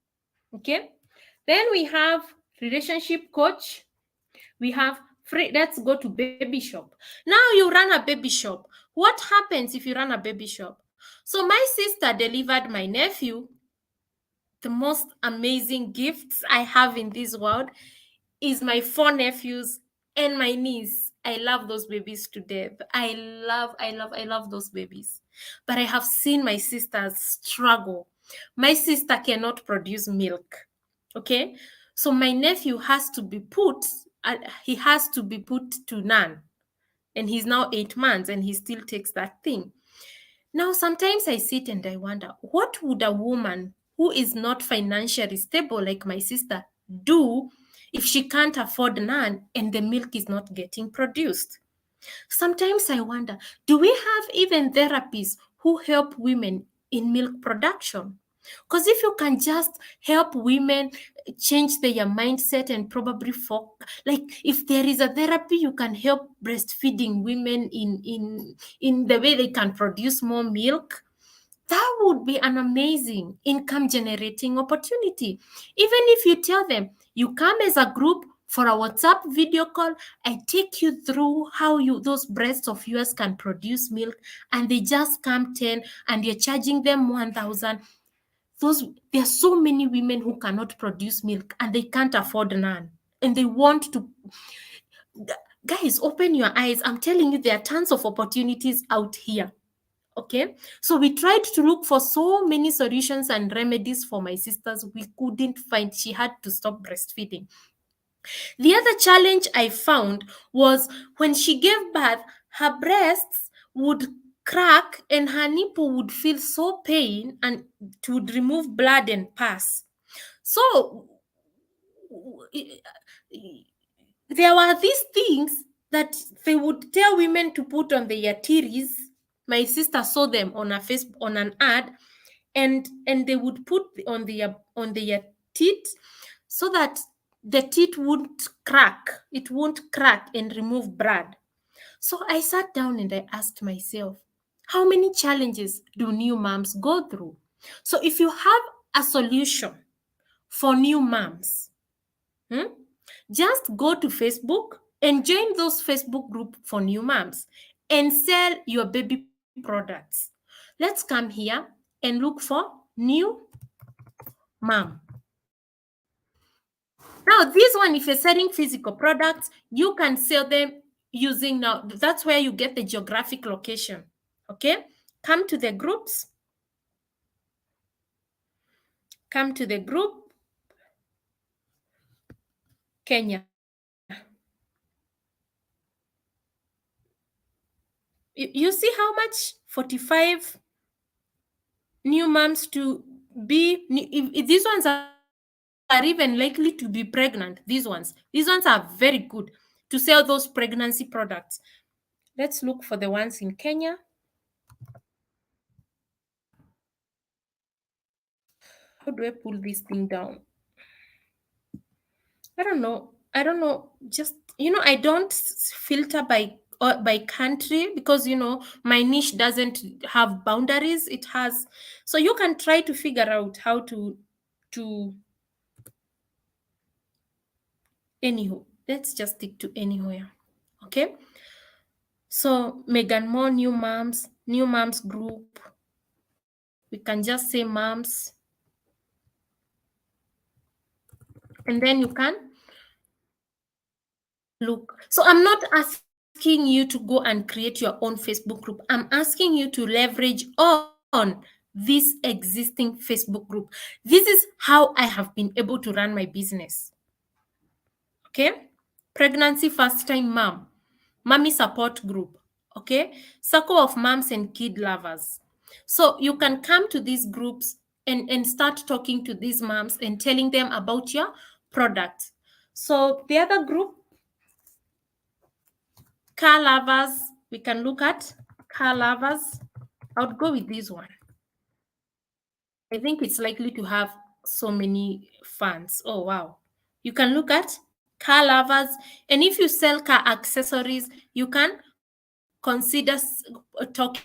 Okay? Then we have relationship coach. We have free. Let's go to baby shop. Now you run a baby shop. What happens if you run a baby shop? So my sister delivered my nephew the most amazing gifts I have in this world is my 4 nephews and my niece. I love those babies to death. I love those babies. But I have seen my sisters struggle. My sister cannot produce milk. Okay? So my nephew has to be put, he has to be put to none. And he's now 8 months and he still takes that thing. Now, sometimes I sit and I wonder, what would a woman who is not financially stable like my sister do if she can't afford none and the milk is not getting produced? Sometimes I wonder, do we have even therapies who help women in milk production? Because if you can just help women change their mindset and probably like if there is a therapy you can help breastfeeding women in the way they can produce more milk, that would be an amazing income generating opportunity. Even if you tell them you come as a group for a WhatsApp video call, I take you through how you those breasts of yours can produce milk, and they just come 10 and you're charging them 1,000. There are so many women who cannot produce milk and they can't afford none. And they want to. Guys, open your eyes. I'm telling you, there are tons of opportunities out here. Okay, so we tried to look for so many solutions and remedies for my sisters. We couldn't find. She had to stop breastfeeding. The other challenge I found was when she gave birth, her breasts would crack and her nipple would feel so pain and it would remove blood and pus. So there were these things that they would tell women to put on their titties. My sister saw them on a face on an ad, and they would put on their teeth so that the teeth won't crack. It won't crack and remove blood. So I sat down and I asked myself, how many challenges do new moms go through? So if you have a solution for new moms, just go to Facebook and join those Facebook group for new moms and sell your baby products. Let's come here and look for new mom. Now, this one, if you're selling physical products, you can sell them using now. That's where you get the geographic location. Okay, come to the groups. Come to the group, Kenya. You see how much 45 new moms to be. If these ones are even likely to be pregnant, these ones are very good to sell those pregnancy products. Let's look for the ones in Kenya. How do I pull this thing down? I don't know. Just I don't filter by country, because my niche doesn't have boundaries. It has. So you can try to figure out how to anywho. Let's just stick to anywhere. Okay. So Megan Moore, new moms group. We can just say moms, and then you can look. So I'm not asking you to go and create your own Facebook group. I'm asking you to leverage on this existing Facebook group. This is how I have been able to run my business. Okay? Pregnancy first time mom, mommy support group. Okay, circle of moms and kid lovers. So you can come to these groups and start talking to these moms and telling them about your product. So the other group, car lovers, we can look at car lovers. I would go with this one. I think it's likely to have so many fans. Oh, wow. You can look at car lovers. And if you sell car accessories, you can consider talking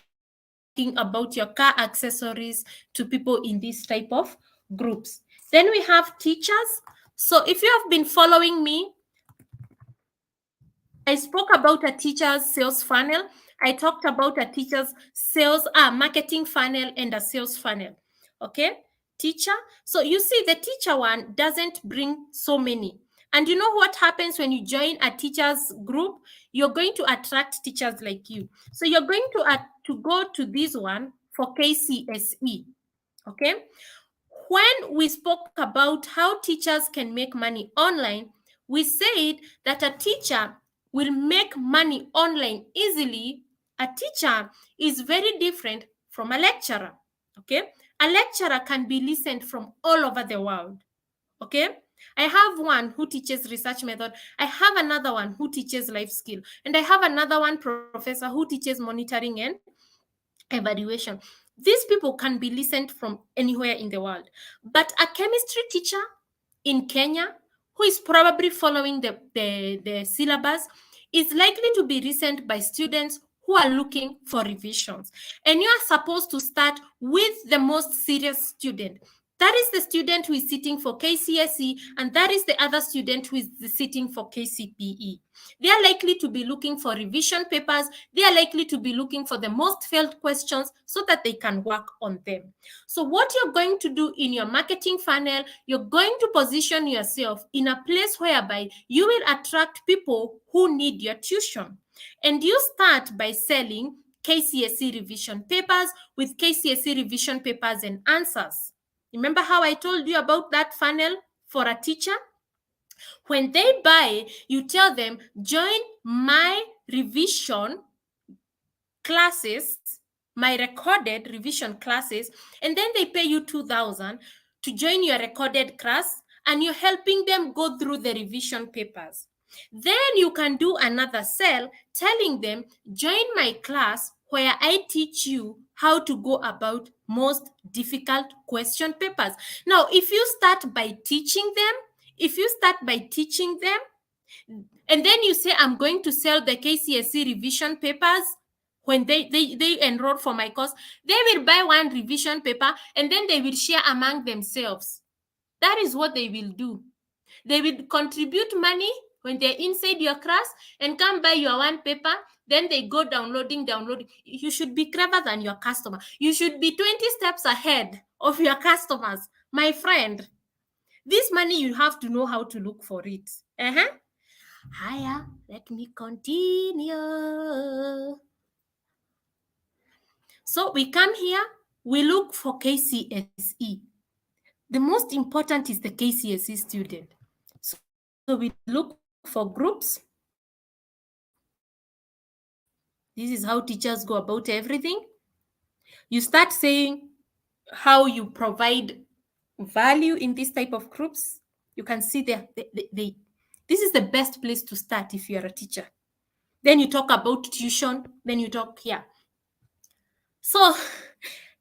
about your car accessories to people in this type of groups. Then we have teachers. So if you have been following me, I spoke about a teacher's sales funnel. I talked about a teacher's marketing funnel and a sales funnel. Okay, teacher. So you see, the teacher one doesn't bring so many. And you know what happens when you join a teacher's group? You're going to attract teachers like you. So you're going to go to this one for KCSE. Okay. When we spoke about how teachers can make money online, we said that a teacher will make money online easily. A teacher is very different from a lecturer. Okay, a lecturer can be listened from all over the world. Okay, I have one who teaches research method, I have another one who teaches life skill, and I have another one professor who teaches monitoring and evaluation. These people can be listened from anywhere in the world. But a chemistry teacher in Kenya, who is probably following the syllabus, is likely to be listened by students who are looking for revisions. And you are supposed to start with the most serious student. That is the student who is sitting for KCSE, and that is the other student who is sitting for KCPE. They are likely to be looking for revision papers. They are likely to be looking for the most failed questions so that they can work on them. So what you're going to do in your marketing funnel, you're going to position yourself in a place whereby you will attract people who need your tuition. And you start by selling KCSE revision papers with KCSE revision papers and answers. Remember how I told you about that funnel for a teacher? When they buy, you tell them, join my revision classes, my recorded revision classes, and then they pay you 2,000 to join your recorded class, and you're helping them go through the revision papers. Then you can do another sell telling them, join my class where I teach you how to go about most difficult question papers. Now, if you start by teaching them, and then you say, I'm going to sell the KCSE revision papers, when they enroll for my course, they will buy one revision paper and then they will share among themselves. That is what they will do. They will contribute money when they're inside your class and come buy your one paper. Then they go downloading. You should be clever than your customer. You should be 20 steps ahead of your customers, my friend. This money, you have to know how to look for it. Higher, let me continue. So we come here, we look for KCSE. The most important is the KCSE student. So we look for groups. This is how teachers go about everything. You start saying how you provide value in this type of groups. You can see this is the best place to start if you're a teacher. Then you talk about tuition. Then you talk here. So,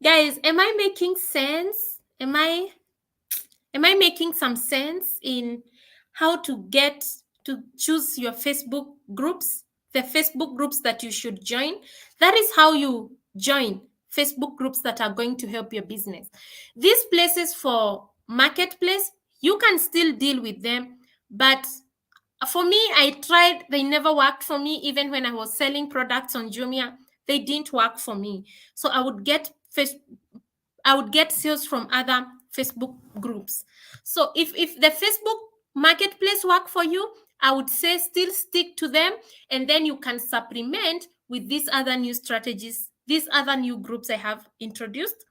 guys, am I making sense? Am I making some sense in how to get to choose your Facebook groups, the Facebook groups that you should join? That is how you join Facebook groups that are going to help your business. These places for marketplace, you can still deal with them, but for me, I tried, they never worked for me. Even when I was selling products on Jumia, they didn't work for me. So I would get sales from other Facebook groups. So if the Facebook marketplace work for you, I would say still stick to them, and then you can supplement with these other new strategies, these other new groups I have introduced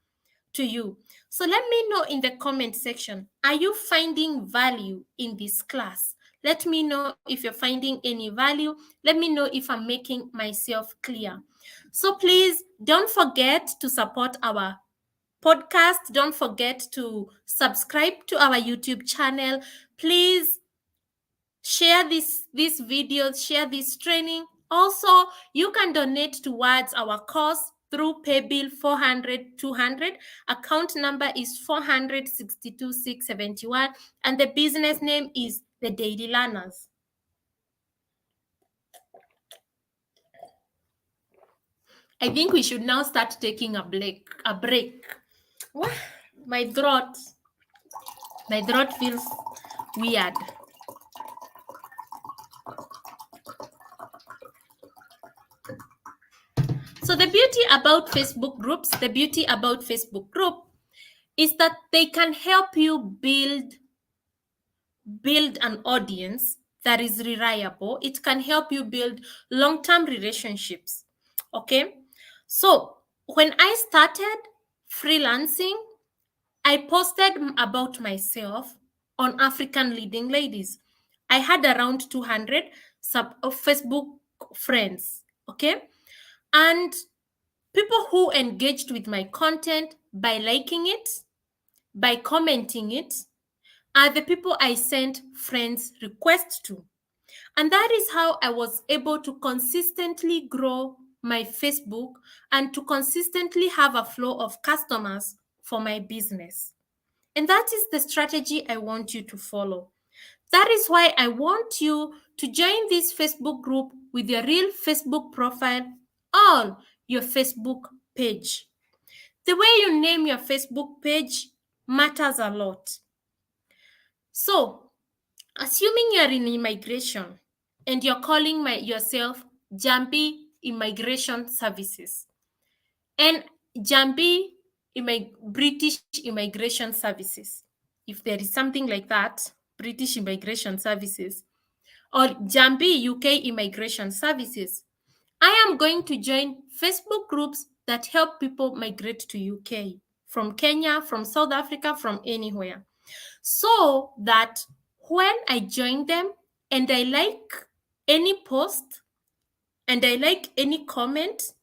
to you. So let me know in the comment section, are you finding value in this class? Let me know if you're finding any value. Let me know if I'm making myself clear. So please don't forget to support our podcast. Don't forget to subscribe to our YouTube channel. Please share these videos, share this training. Also, you can donate towards our course through paybill 400-200. Account number is 462,671, and the business name is the Daily Learners. I think we should now start taking a break. My throat feels weird. So the beauty about Facebook groups, is that they can help you build an audience that is reliable. It can help you build long-term relationships. Okay? So when I started freelancing, I posted about myself on African Leading Ladies. I had around 200 Facebook friends. Okay? And people who engaged with my content by liking it, by commenting it, are the people I sent friends requests to. And that is how I was able to consistently grow my Facebook and to consistently have a flow of customers for my business. And that is the strategy I want you to follow. That is why I want you to join this Facebook group with your real Facebook profile or your Facebook page. The way you name your Facebook page matters a lot. So, assuming you're in immigration and you're calling yourself Njambi Immigration Services and Njambi British Immigration Services, if there is something like that, British Immigration Services, or Njambi UK Immigration Services, I am going to join Facebook groups that help people migrate to UK from Kenya, from South Africa, from anywhere, so that when I join them and I like any post and I like any comment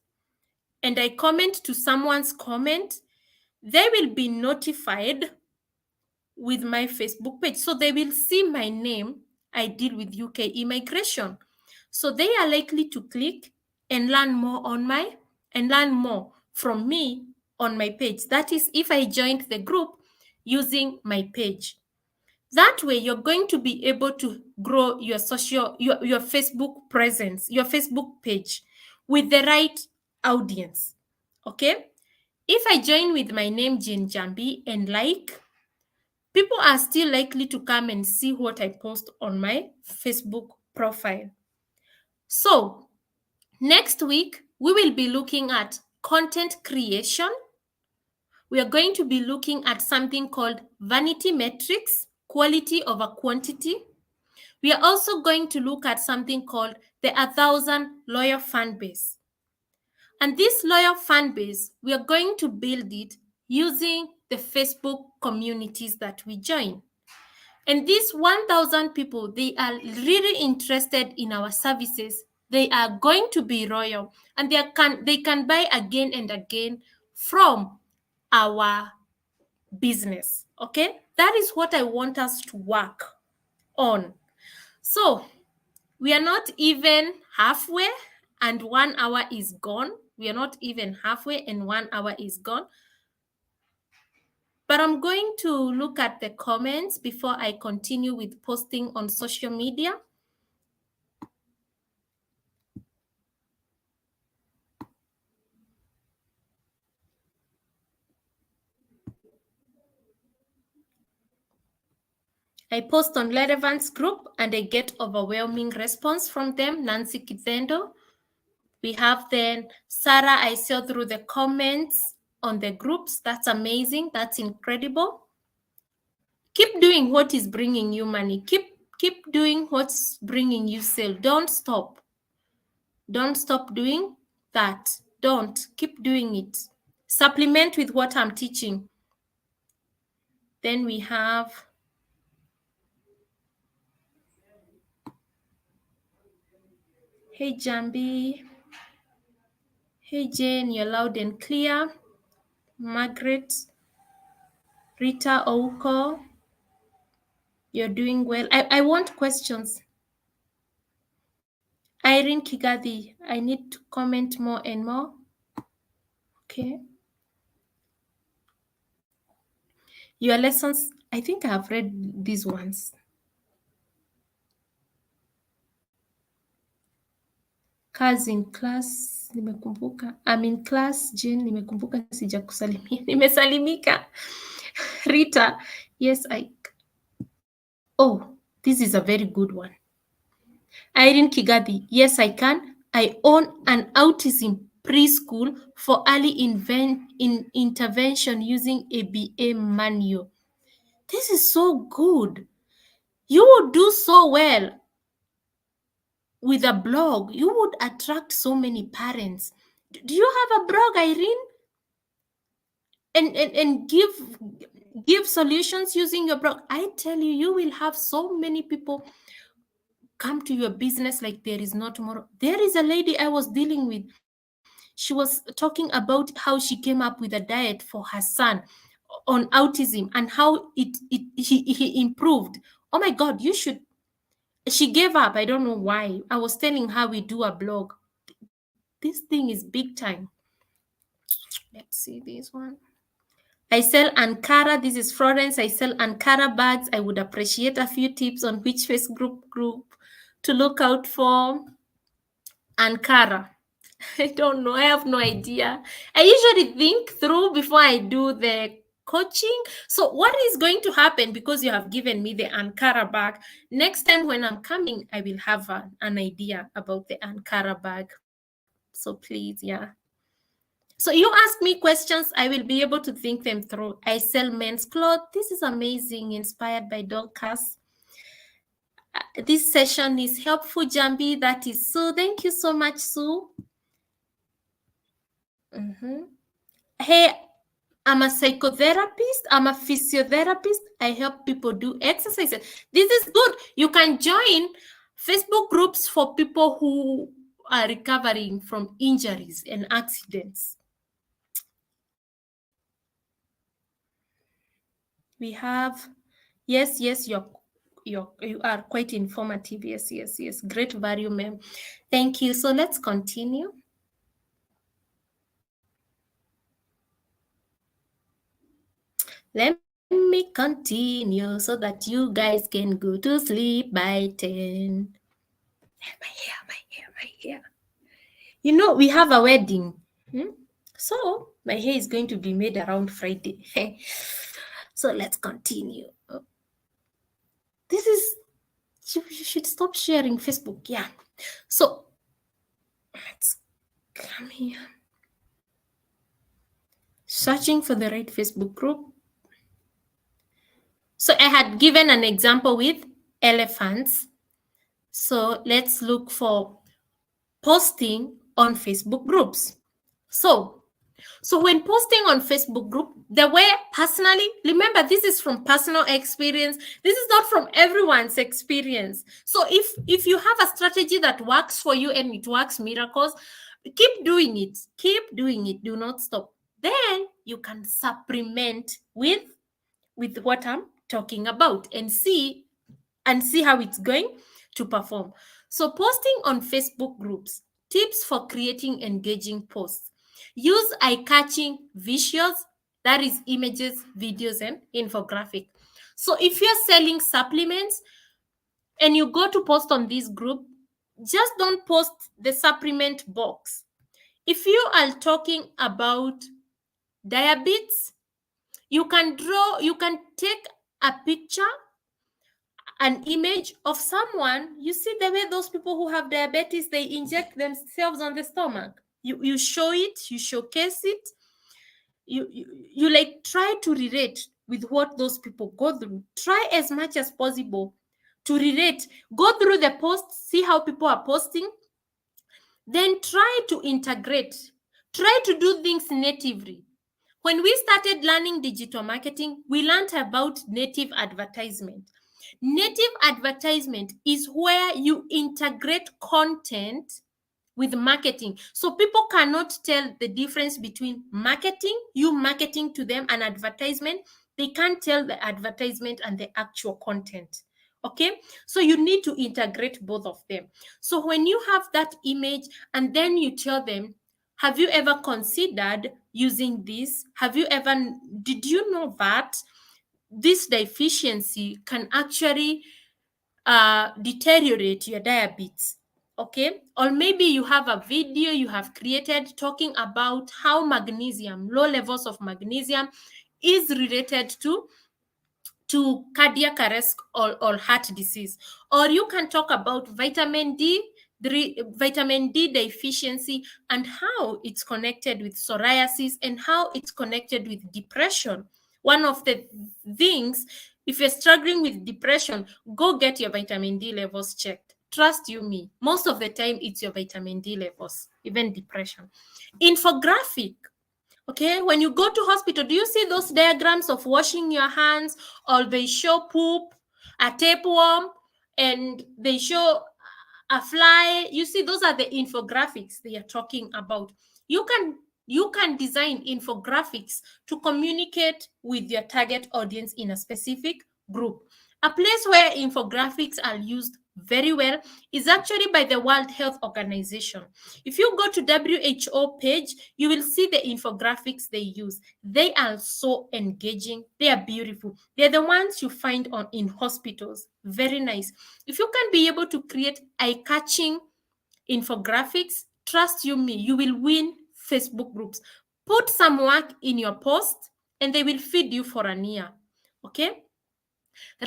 and I comment to someone's comment, they will be notified with my Facebook page. So they will see my name. I deal with UK immigration. So they are likely to click and learn more from me on my page. That is if I joined the group using my page. That way, you're going to be able to grow your Facebook presence, your Facebook page with the right audience. Okay? If I join with my name, Njambi, and like, people are still likely to come and see what I post on my Facebook profile. So, next week, we will be looking at content creation. We are going to be looking at something called vanity metrics, quality over quantity. We are also going to look at something called the 1,000 loyal fan base. And this loyal fan base, we are going to build it using the Facebook communities that we join. And these 1,000 people, they are really interested in our services. They are going to be loyal, and they can buy again and again from our business. Okay? That is what I want us to work on. So, we are not even halfway and 1 hour is gone. We are not even halfway and 1 hour is gone. But I'm going to look at the comments before I continue with posting on social media. I post on Relevance group and I get overwhelming response from them. Nancy Kizendo. We have then Sarah, I saw through the comments on the groups. That's amazing. That's incredible. Keep doing what is bringing you money. Keep doing what's bringing you sale. Don't stop. Don't stop doing that. Don't. Keep doing it. Supplement with what I'm teaching. Then we have Hey Njambi. Hey Jane, you're loud and clear. Margaret, Rita Ouko, you're doing well. I want questions. Irene Kigathi, I need to comment more and more. Okay. Your lessons, I think I have read these ones. Kazi in class, nimekumbuka. I'm in class, Jane, nimekumbuka sijakusalimia. Nimesalimika. Rita, yes, oh, this is a very good one. Irene Kigathi, yes, I can. I own an autism preschool for early intervention using ABA manual. This is so good. You would do so well with a blog. You would attract so many parents. Do you have a blog, Irene? And give solutions using your blog. I tell you, you will have so many people come to your business like there is no tomorrow. There is a lady I was dealing with. She was talking about how she came up with a diet for her son on autism and how he improved. Oh my God, you should. She gave up. I don't know why. I was telling her we do a blog. This thing is big time. Let's see this one. I sell Ankara. This is Florence. I sell Ankara bags. I would appreciate a few tips on which Facebook group to look out for. Ankara. I don't know. I have no idea. I usually think through before I do the coaching. So what is going to happen, because you have given me the Ankara bag, next time when I'm coming, I will have an idea about the Ankara bag. So please, yeah. So you ask me questions, I will be able to think them through. I sell men's clothes. This is amazing, inspired by Dorcas. This session is helpful, Njambi. That is Sue. Thank you so much, Sue. Hey, I'm a psychotherapist. I'm a physiotherapist. I help people do exercises. This is good. You can join Facebook groups for people who are recovering from injuries and accidents. We have, yes, you are quite informative. Yes. Great value, ma'am. Thank you. So let's continue. Let me continue so that you guys can go to sleep by 10. My hair. You know, we have a wedding. So my hair is going to be made around Friday. So let's continue. This is, you should stop sharing Facebook. Yeah. So let's come here. Searching for the right Facebook group. So I had given an example with elephants. So let's look for posting on Facebook groups. So when posting on Facebook group, the way personally, remember this is from personal experience. This is not from everyone's experience. So if you have a strategy that works for you and it works miracles, keep doing it. Keep doing it. Do not stop. Then you can supplement with what I'm talking about and see how it's going to perform. So posting on Facebook groups, tips for creating engaging posts. Use eye-catching visuals, that is images, videos, and infographic. So if you're selling supplements and you go to post on this group, just don't post the supplement box. If you are talking about diabetes, you can take a picture, an image of someone. You see the way those people who have diabetes, they inject themselves on the stomach. You show it, you showcase it, you like try to relate with what those people go through. Try as much as possible to relate. Go through the posts, see how people are posting, then try to integrate. Try to do things natively. When we started learning digital marketing, we learned about native advertisement. Native advertisement is where you integrate content with marketing. So people cannot tell the difference between marketing, you marketing to them, and advertisement. They can't tell the advertisement and the actual content. Okay, so you need to integrate both of them. So when you have that image and then you tell them, have you ever considered using this? Did you know that this deficiency can actually deteriorate your diabetes? Okay, or maybe you have a video you have created talking about how magnesium, low levels of magnesium, is related to cardiac arrest or heart disease. Or you can talk about vitamin D deficiency and how it's connected with psoriasis and how it's connected with depression. One of the things, if you're struggling with depression, go get your vitamin D levels checked. Trust you me, most of the time it's your vitamin D levels, even depression. Infographic. Okay, when you go to hospital, do you see those diagrams of washing your hands, or they show poop, a tapeworm, and they show a fly? You see, those are the infographics they are talking about. You can design infographics to communicate with your target audience in a specific group. A place where infographics are used very well is actually by the World Health Organization. If you go to WHO page, you will see the infographics they use. They are so engaging. They are beautiful. They're the ones you find in hospitals. Very nice. If you can be able to create eye-catching infographics, trust you me, you will win Facebook groups. Put some work in your post and they will feed you for a year. Okay?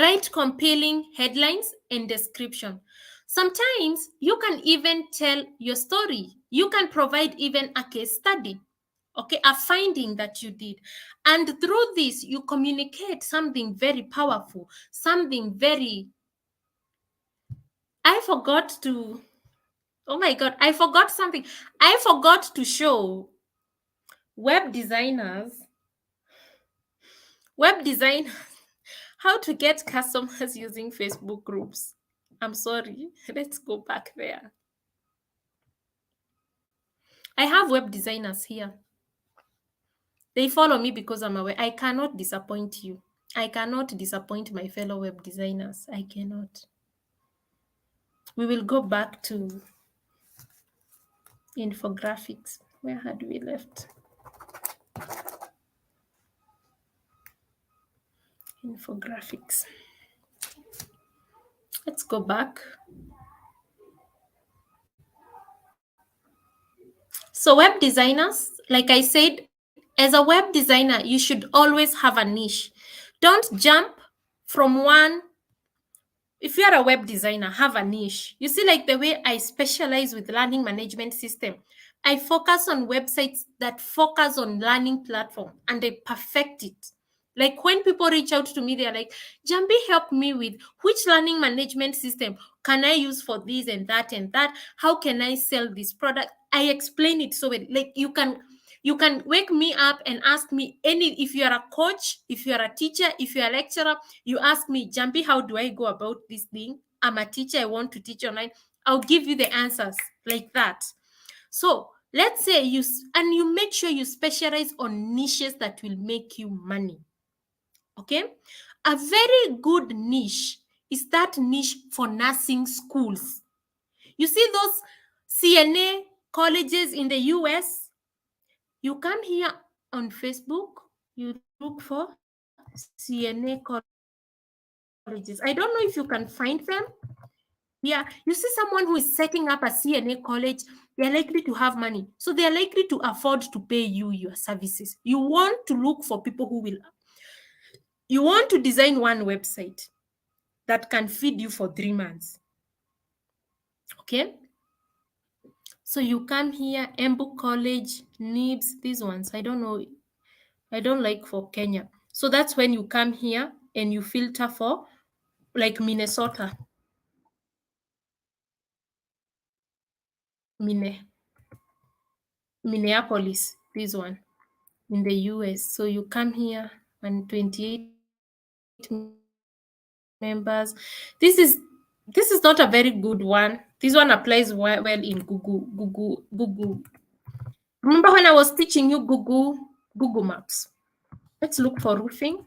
Write compelling headlines and description. Sometimes you can even tell your story. You can provide even a case study, okay, a finding that you did. And through this, you communicate something very powerful, something very. I forgot to. Oh my God, I forgot something. I forgot to show web designers, web designers, how to get customers using Facebook groups. I'm sorry. Let's go back there. I have web designers here. They follow me because I'm aware. I cannot disappoint you. I cannot disappoint my fellow web designers. I cannot. We will go back to infographics. Where had we left? Infographics. Let's go back. So web designers, like I said, as a web designer, you should always have a niche. Don't jump from one. If you're a web designer, have a niche. You see, like the way I specialize with learning management system, I focus on websites that focus on learning platform and I perfect it. Like when people reach out to me, they're like, Njambi, help me with which learning management system can I use for this and that and that? How can I sell this product? I explain it so well. Like you can wake me up and ask me if you are a coach, if you are a teacher, if you are a lecturer, you ask me, Njambi, how do I go about this thing? I'm a teacher, I want to teach online. I'll give you the answers like that. So let's say you make sure you specialize on niches that will make you money. Okay? A very good niche is that niche for nursing schools. You see those CNA colleges in the US? You come here on Facebook, you look for CNA colleges. I don't know if you can find them. Yeah, you see someone who is setting up a CNA college, they're likely to have money. So they're likely to afford to pay you your services. You want to look for people who will, you want to design one website that can feed you for 3 months. Okay? So you come here, Embu College, NIBS, these ones. I don't know. I don't like for Kenya. So that's when you come here and you filter for like Minnesota. Minneapolis, this one in the US. So you come here and 28 members. This is not a very good one. This one applies well in Google. Remember when I was teaching you Google Maps? Let's look for roofing.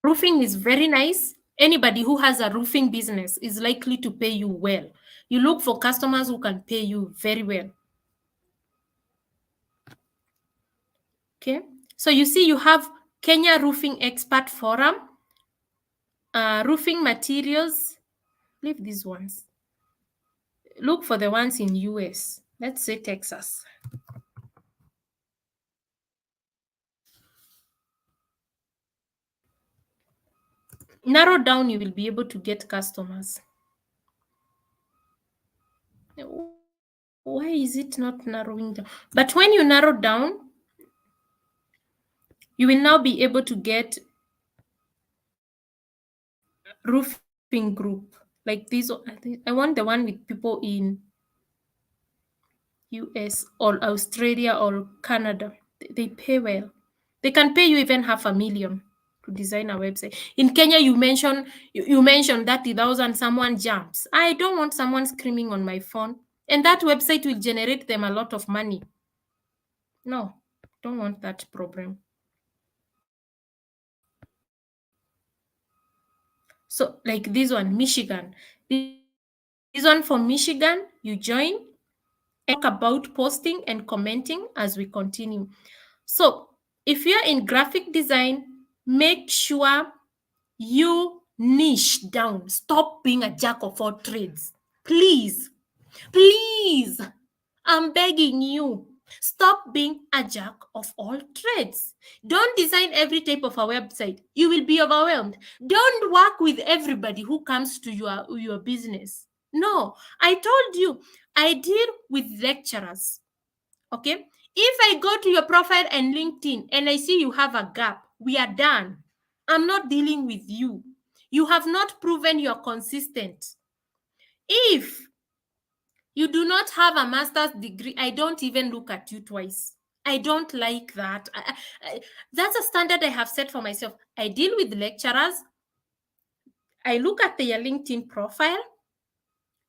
Roofing is very nice. Anybody who has a roofing business is likely to pay you well. You look for customers who can pay you very well. Okay. So you see, you have Kenya Roofing Expert Forum, roofing materials. Leave these ones. Look for the ones in US. Let's say Texas. Narrow down, you will be able to get customers. Why is it not narrowing down? But when you narrow down, you will now be able to get roofing group like this. I want the one with people in US or Australia or Canada. They pay well. They can pay you even $500,000 to design a website. In Kenya, you mentioned 30,000. Someone jumps. I don't want someone screaming on my phone, and that website will generate them a lot of money. No, don't want that problem. So like this one, Michigan. This one from Michigan, you join and talk about posting and commenting as we continue. So if you're in graphic design, make sure you niche down. Stop being a jack of all trades. Please, please, I'm begging you. Stop being a jack of all trades. Don't design every type of a website. You will be overwhelmed. Don't work with everybody who comes to your business. No, I told you, I deal with lecturers. Okay? If I go to your profile and LinkedIn and I see you have a gap, we are done. I'm not dealing with you. You have not proven you're consistent. If you do not have a master's degree, I don't even look at you twice. I don't like that. That's a standard I have set for myself. I deal with lecturers. I look at their LinkedIn profile.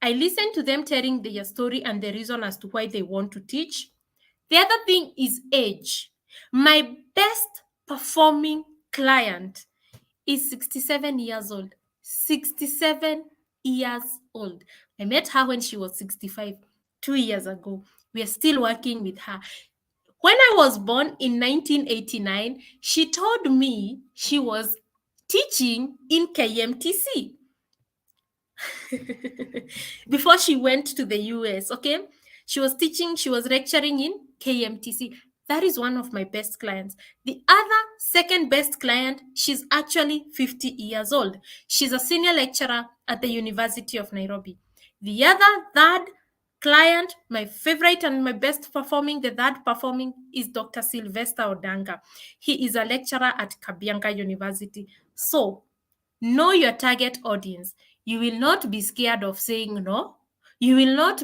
I listen to them telling their story and the reason as to why they want to teach. The other thing is age. My best performing client is 67 years old. 67 years old. I met her when she was 65, 2 years ago. We are still working with her. When I was born in 1989, she told me she was teaching in KMTC before she went to the US. Okay. She was lecturing in KMTC. That is one of my best clients. The other second best client, she's actually 50 years old. She's a senior lecturer at the University of Nairobi. The other third client, my favorite and my best performing, the third performing is Dr. Sylvester Odanga. He is a lecturer at Kabianga University. So know your target audience. You will not be scared of saying no. You will not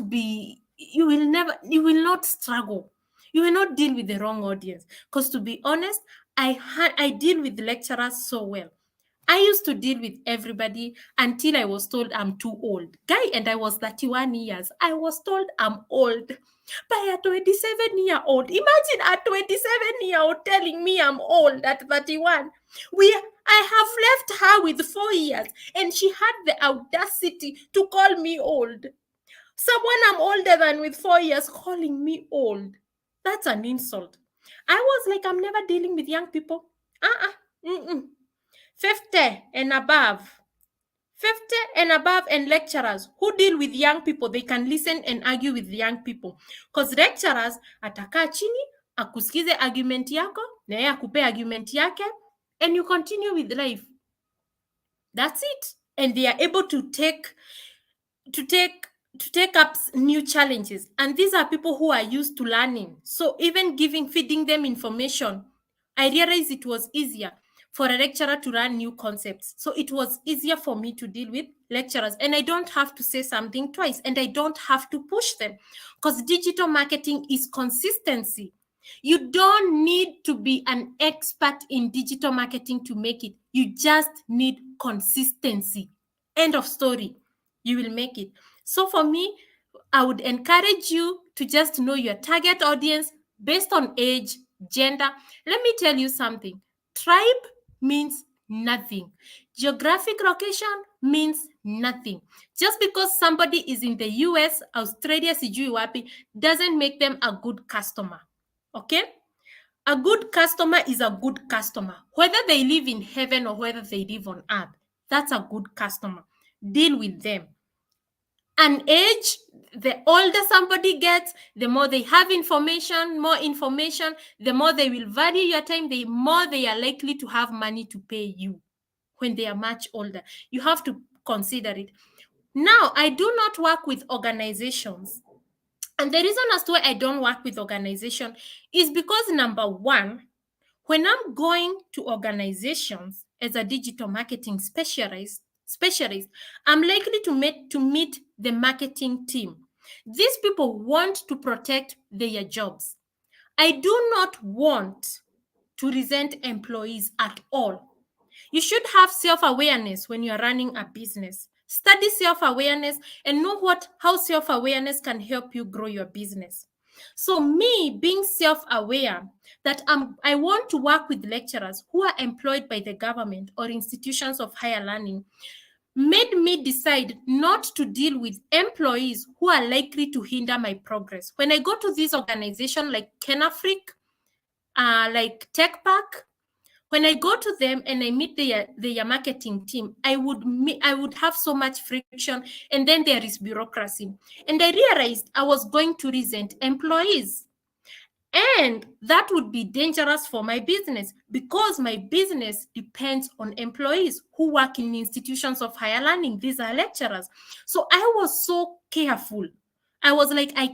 struggle. You will not deal with the wrong audience. Because to be honest, I deal with lecturers so well. I used to deal with everybody until I was told I'm too old. Guy, and I was 31 years. I was told I'm old by a 27-year-old. Imagine a 27-year-old telling me I'm old at 31. I have left her with 4 years, and she had the audacity to call me old. Someone I'm older than with 4 years calling me old. That's an insult. I was like, I'm never dealing with young people. 50 and above. 50 and above, and lecturers who deal with young people, they can listen and argue with young people. Because lecturers atakaa chini, akusikize argument yako, na yeye akupe argument yake, and you continue with life. That's it. And they are able to take up new challenges. And these are people who are used to learning. So even feeding them information, I realized it was easier for a lecturer to learn new concepts. So it was easier for me to deal with lecturers. And I don't have to say something twice, and I don't have to push them, because digital marketing is consistency. You don't need to be an expert in digital marketing to make it. You just need consistency. End of story. you will make it. So for me, I would encourage you to just know your target audience based on age, gender. Let me tell you something. Tribe means nothing. Geographic location means nothing. Just because somebody is in the US, Australia, sijui wapi, doesn't make them a good customer. Okay? A good customer is a good customer. Whether they live in heaven or whether they live on earth, that's a good customer. Deal with them. An age, the older somebody gets, the more they have more information, the more they will value your time, the more they are likely to have money to pay you when they are much older. You have to consider it. Now, I do not work with organizations. And the reason as to why I don't work with organization is because number one, when I'm going to organizations as a digital marketing specialist, I'm likely to meet the marketing team. These people want to protect their jobs. I do not want to resent employees at all. You should have self-awareness when you're running a business. Study self-awareness and know how self-awareness can help you grow your business. So me being self-aware that I want to work with lecturers who are employed by the government or institutions of higher learning made me decide not to deal with employees who are likely to hinder my progress. When I go to these organizations like Kenafric, like Tech Park, when I go to them and I meet their marketing team, I would have so much friction, and then there is bureaucracy. And I realized I was going to resent employees. And that would be dangerous for my business because my business depends on employees who work in institutions of higher learning. These are lecturers. So I was so careful. I was like, I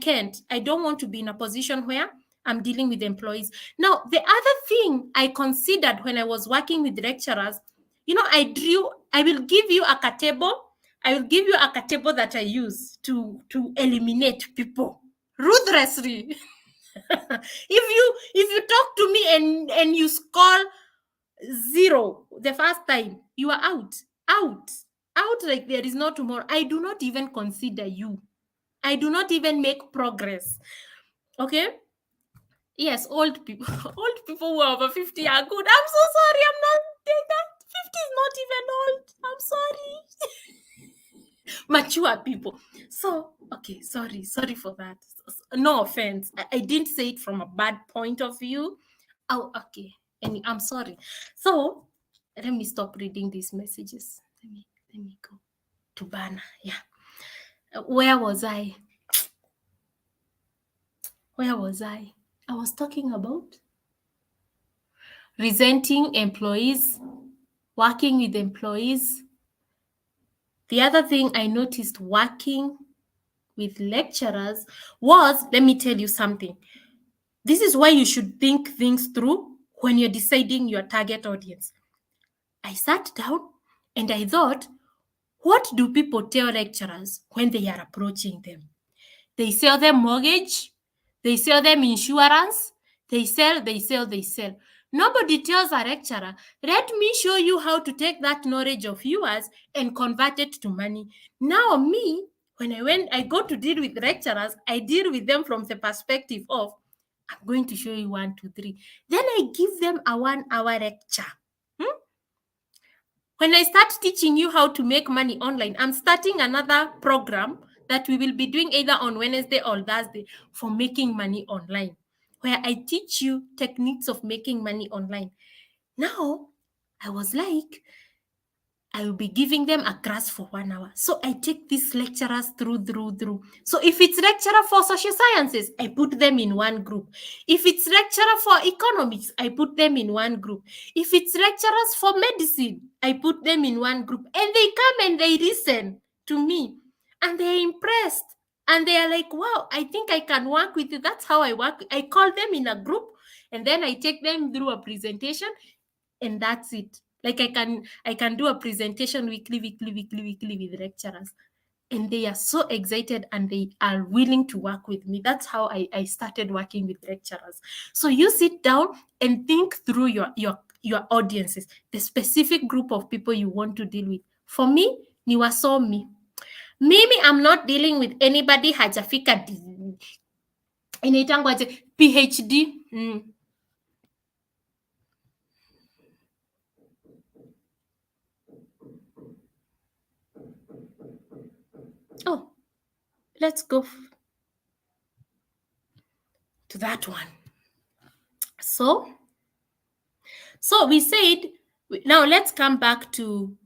don't want to be in a position where I'm dealing with employees. Now, the other thing I considered when I was working with lecturers, I will give you a table. I will give you a table that I use to eliminate people ruthlessly. If you talk to me and you score 0 the first time, you are out like there is no tomorrow. I do not even consider you. I do not even make progress. Okay. Yes, old people old people who are over 50 are good. I'm so sorry. I'm not that. 50 is not even old. I'm sorry. Mature people. So, okay, sorry for that. No offense. I didn't say it from a bad point of view. Oh, okay. And I'm sorry. So, let me stop reading these messages. Let me go to Bana. Yeah. Where was I? I was talking about resenting employees, working with employees. The other thing I noticed working with lecturers was, let me tell you something. This is why you should think things through when you're deciding your target audience. I sat down and I thought, what do people tell lecturers when they are approaching them? They sell them mortgage, they sell them insurance, they sell. Nobody tells a lecturer, let me show you how to take that knowledge of yours and convert it to money. Now me, when I go to deal with lecturers, I deal with them from the perspective of, I'm going to show you 1, 2, 3. Then I give them a 1-hour lecture. When I start teaching you how to make money online, I'm starting another program that we will be doing either on Wednesday or Thursday for making money online, where I teach you techniques of making money online. Now, I was like, I will be giving them a class for 1 hour. So I take these lecturers through. So if it's lecturer for social sciences, I put them in one group. If it's lecturer for economics, I put them in one group. If it's lecturers for medicine, I put them in one group. And they come and they listen to me. And they're impressed. And they are like, wow, I think I can work with you. That's how I work. I call them in a group. And then I take them through a presentation. And that's it. Like I can do a presentation weekly with lecturers. And they are so excited and they are willing to work with me. That's how I started working with lecturers. So you sit down and think through your audiences, the specific group of people you want to deal with. For me, ni wasomi. Mimi I'm not dealing with anybody hajafika inaitangwa aje PhD. Oh, let's go to that one. So we said, now let's come back to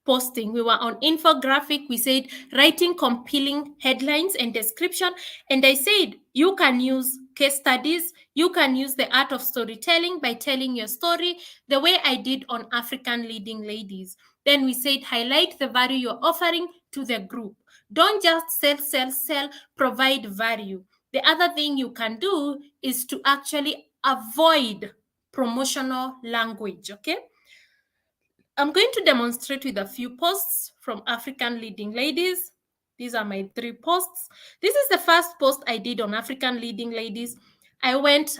posting. We were on infographic. We said writing compelling headlines and description. And I said you can use case studies. You can use the art of storytelling by telling your story the way I did on African Leading Ladies. Then we said highlight the value you're offering to the group. Don't just sell, provide value. The other thing you can do is to actually avoid promotional language, okay? I'm going to demonstrate with a few posts from African Leading Ladies. These are my 3 posts. This is the first post I did on African Leading Ladies. I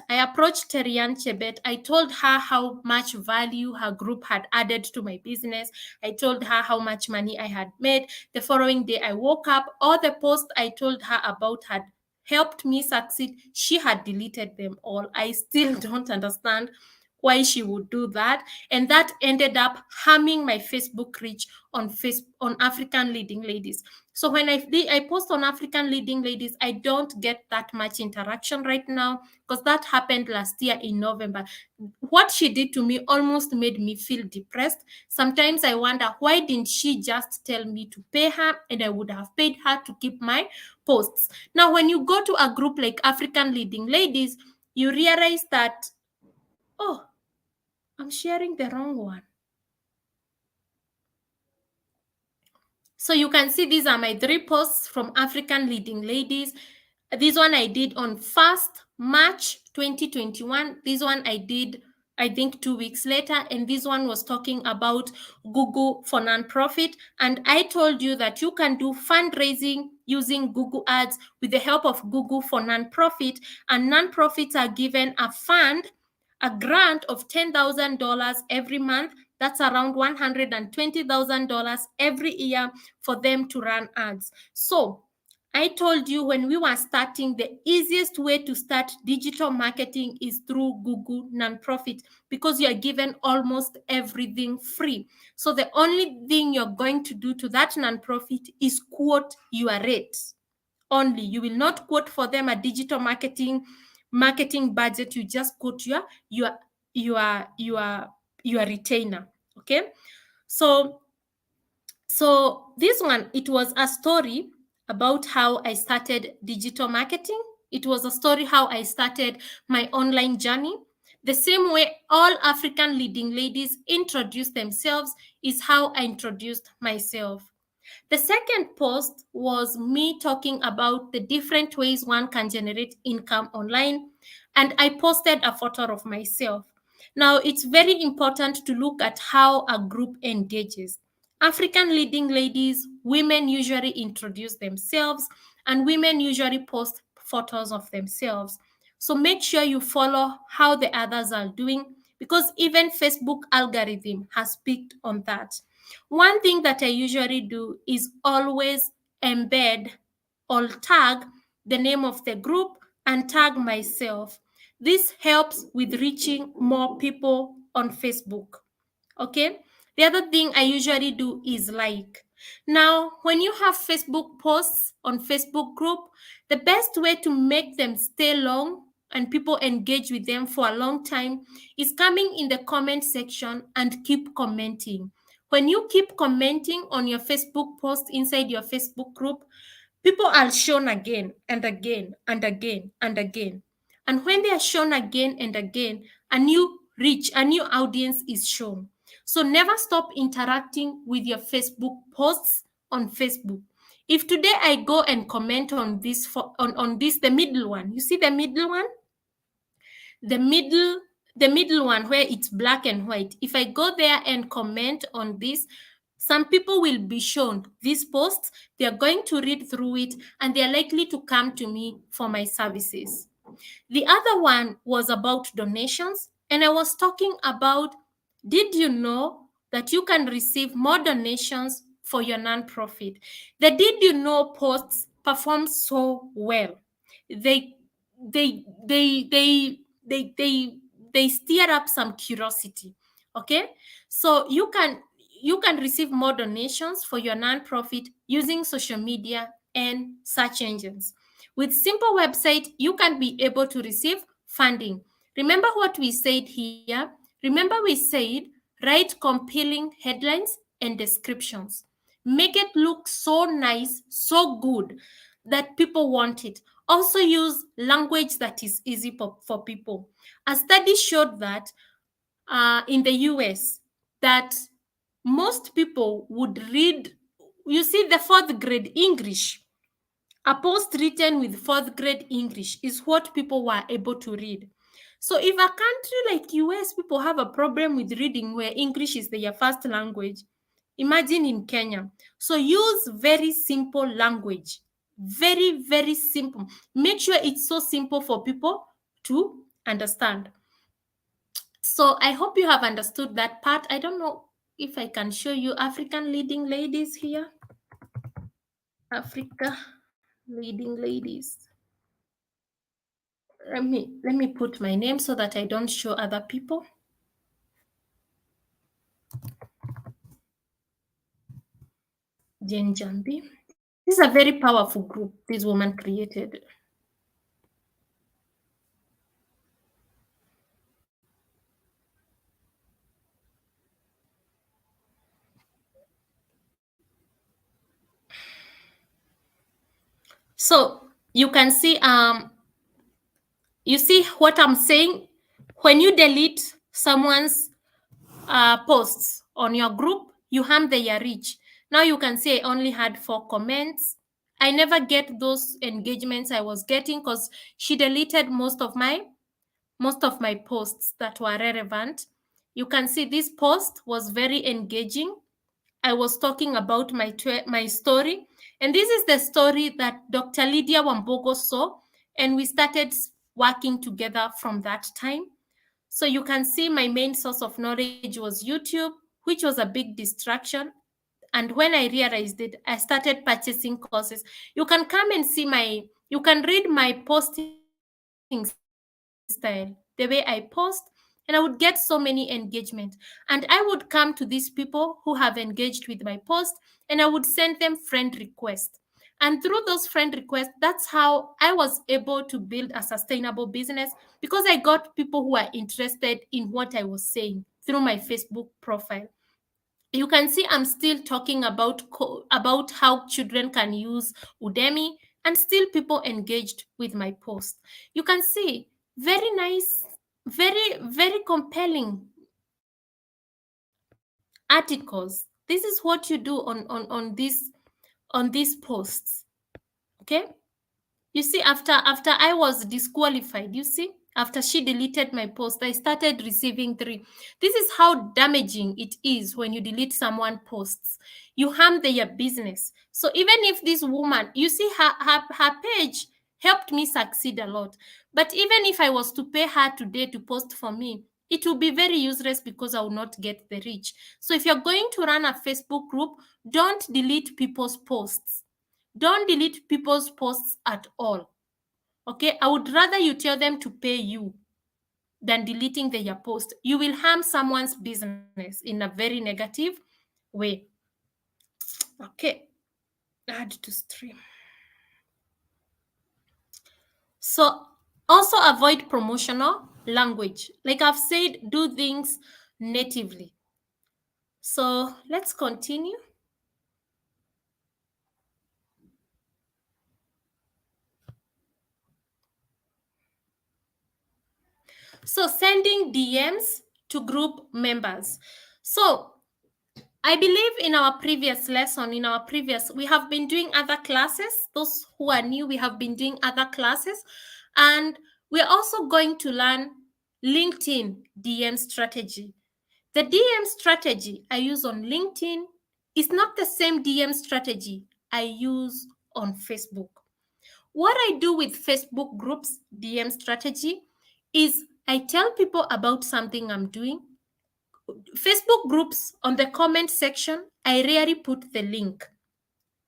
approached Terian Chebet. I told her how much value her group had added to my business. I told her how much money I had made. The following day, I woke up. All the posts I told her about had helped me succeed. She had deleted them all. I still don't understand why she would do that, and that ended up harming my Facebook reach on African Leading Ladies. So when I post on African Leading Ladies, I don't get that much interaction right now because that happened last year in November. What she did to me almost made me feel depressed. Sometimes I wonder, why didn't she just tell me to pay her, and I would have paid her to keep my posts. Now when you go to a group like African Leading Ladies, you realize that, oh, I'm sharing the wrong one. So you can see these are my 3 posts from African Leading Ladies. This one I did on 1st March 2021. This one I did, I think, 2 weeks later. And this one was talking about Google for nonprofit. And I told you that you can do fundraising using Google Ads with the help of Google for nonprofit. And nonprofits are given a fund, a grant of $10,000 every month. That's around $120,000 every year for them to run ads. So I told you when we were starting, the easiest way to start digital marketing is through Google Nonprofit because you are given almost everything free. So the only thing you're going to do to that nonprofit is quote your rate only. You will not quote for them a digital marketing budget. You just quote your retainer. Okay. So this one, it was a story about how I started digital marketing. It was a story how I started my online journey. The same way all African Leading Ladies introduce themselves is how I introduced myself. The second post was me talking about the different ways one can generate income online, and I posted a photo of myself. Now, it's very important to look at how a group engages. African Leading Ladies, women usually introduce themselves, and women usually post photos of themselves. So make sure you follow how the others are doing because even Facebook algorithm has picked on that. One thing that I usually do is always embed or tag the name of the group and tag myself. This helps with reaching more people on Facebook. Okay. The other thing I usually do is like. Now, when you have Facebook posts on Facebook group, the best way to make them stay long and people engage with them for a long time is coming in the comment section and keep commenting. When you keep commenting on your Facebook post inside your Facebook group, people are shown again and again and again and again. And when they are shown again and again, a new audience is shown. So never stop interacting with your Facebook posts on Facebook. If today I go and comment on this on this, the middle one, you see the middle one? The middle one where it's black and white. If I go there and comment on this, some people will be shown these posts. They are going to read through it and they are likely to come to me for my services. The other one was about donations, and I was talking about, did you know that you can receive more donations for your nonprofit. The Did You Know posts perform so well. They they they they they they they stir up some curiosity. Okay, so you can receive more donations for your nonprofit using social media and search engines. With simple website, you can be able to receive funding. Remember what we said here? Remember we said write compelling headlines and descriptions. Make it look so nice, so good that people want it. Also use language that is easy for people. A study showed that in the US that most people would read, you see, the fourth grade English. A post written with fourth grade English is what people were able to read. So if a country like US people have a problem with reading where English is their first language, imagine in Kenya. So use very simple language. Very, very simple. Make sure it's so simple for people to understand. So I hope you have understood that part. I don't know if I can show you African leading ladies here. Africa leading ladies. Let me put my name so that I don't show other people. Njambi. This is a very powerful group this woman created. So you see what I'm saying? When you delete someone's posts on your group, you harm their reach. Now you can see I only had 4 comments. I never get those engagements I was getting because she deleted most of my posts that were relevant. You can see this post was very engaging. I was talking about my story, and this is the story that Dr. Lydia Wambogo saw, and we started working together from that time. So you can see my main source of knowledge was YouTube, which was a big distraction. And when I realized it, I started purchasing courses. You can come and see you can read my posting style, the way I post, and I would get so many engagement. And I would come to these people who have engaged with my post, and I would send them friend requests. And through those friend requests, that's how I was able to build a sustainable business, because I got people who are interested in what I was saying through my Facebook profile. You can see I'm still talking about how children can use Udemy, and still people engaged with my post. You can see very nice, very compelling articles. This is what you do on these posts. Okay, you see, after I was disqualified, you see, after she deleted my post, I started receiving 3. This is how damaging it is when you delete someone posts. You harm their business. So even if this woman, you see, her page helped me succeed a lot. But even if I was to pay her today to post for me, it will be very useless because I will not get the reach. So if you're going to run a Facebook group, don't delete people's posts. Don't delete people's posts at all. Okay, I would rather you tell them to pay you than deleting their post. You will harm someone's business in a very negative way. Okay, add to stream. So also avoid promotional language. Like I've said, do things natively. So let's continue. So sending DMs to group members. So I believe in our previous lesson, we have been doing other classes. Those who are new, we have been doing other classes. And we're also going to learn LinkedIn DM strategy. The DM strategy I use on LinkedIn is not the same DM strategy I use on Facebook. What I do with Facebook groups DM strategy is I tell people about something I'm doing, Facebook groups, on the comment section, I rarely put the link.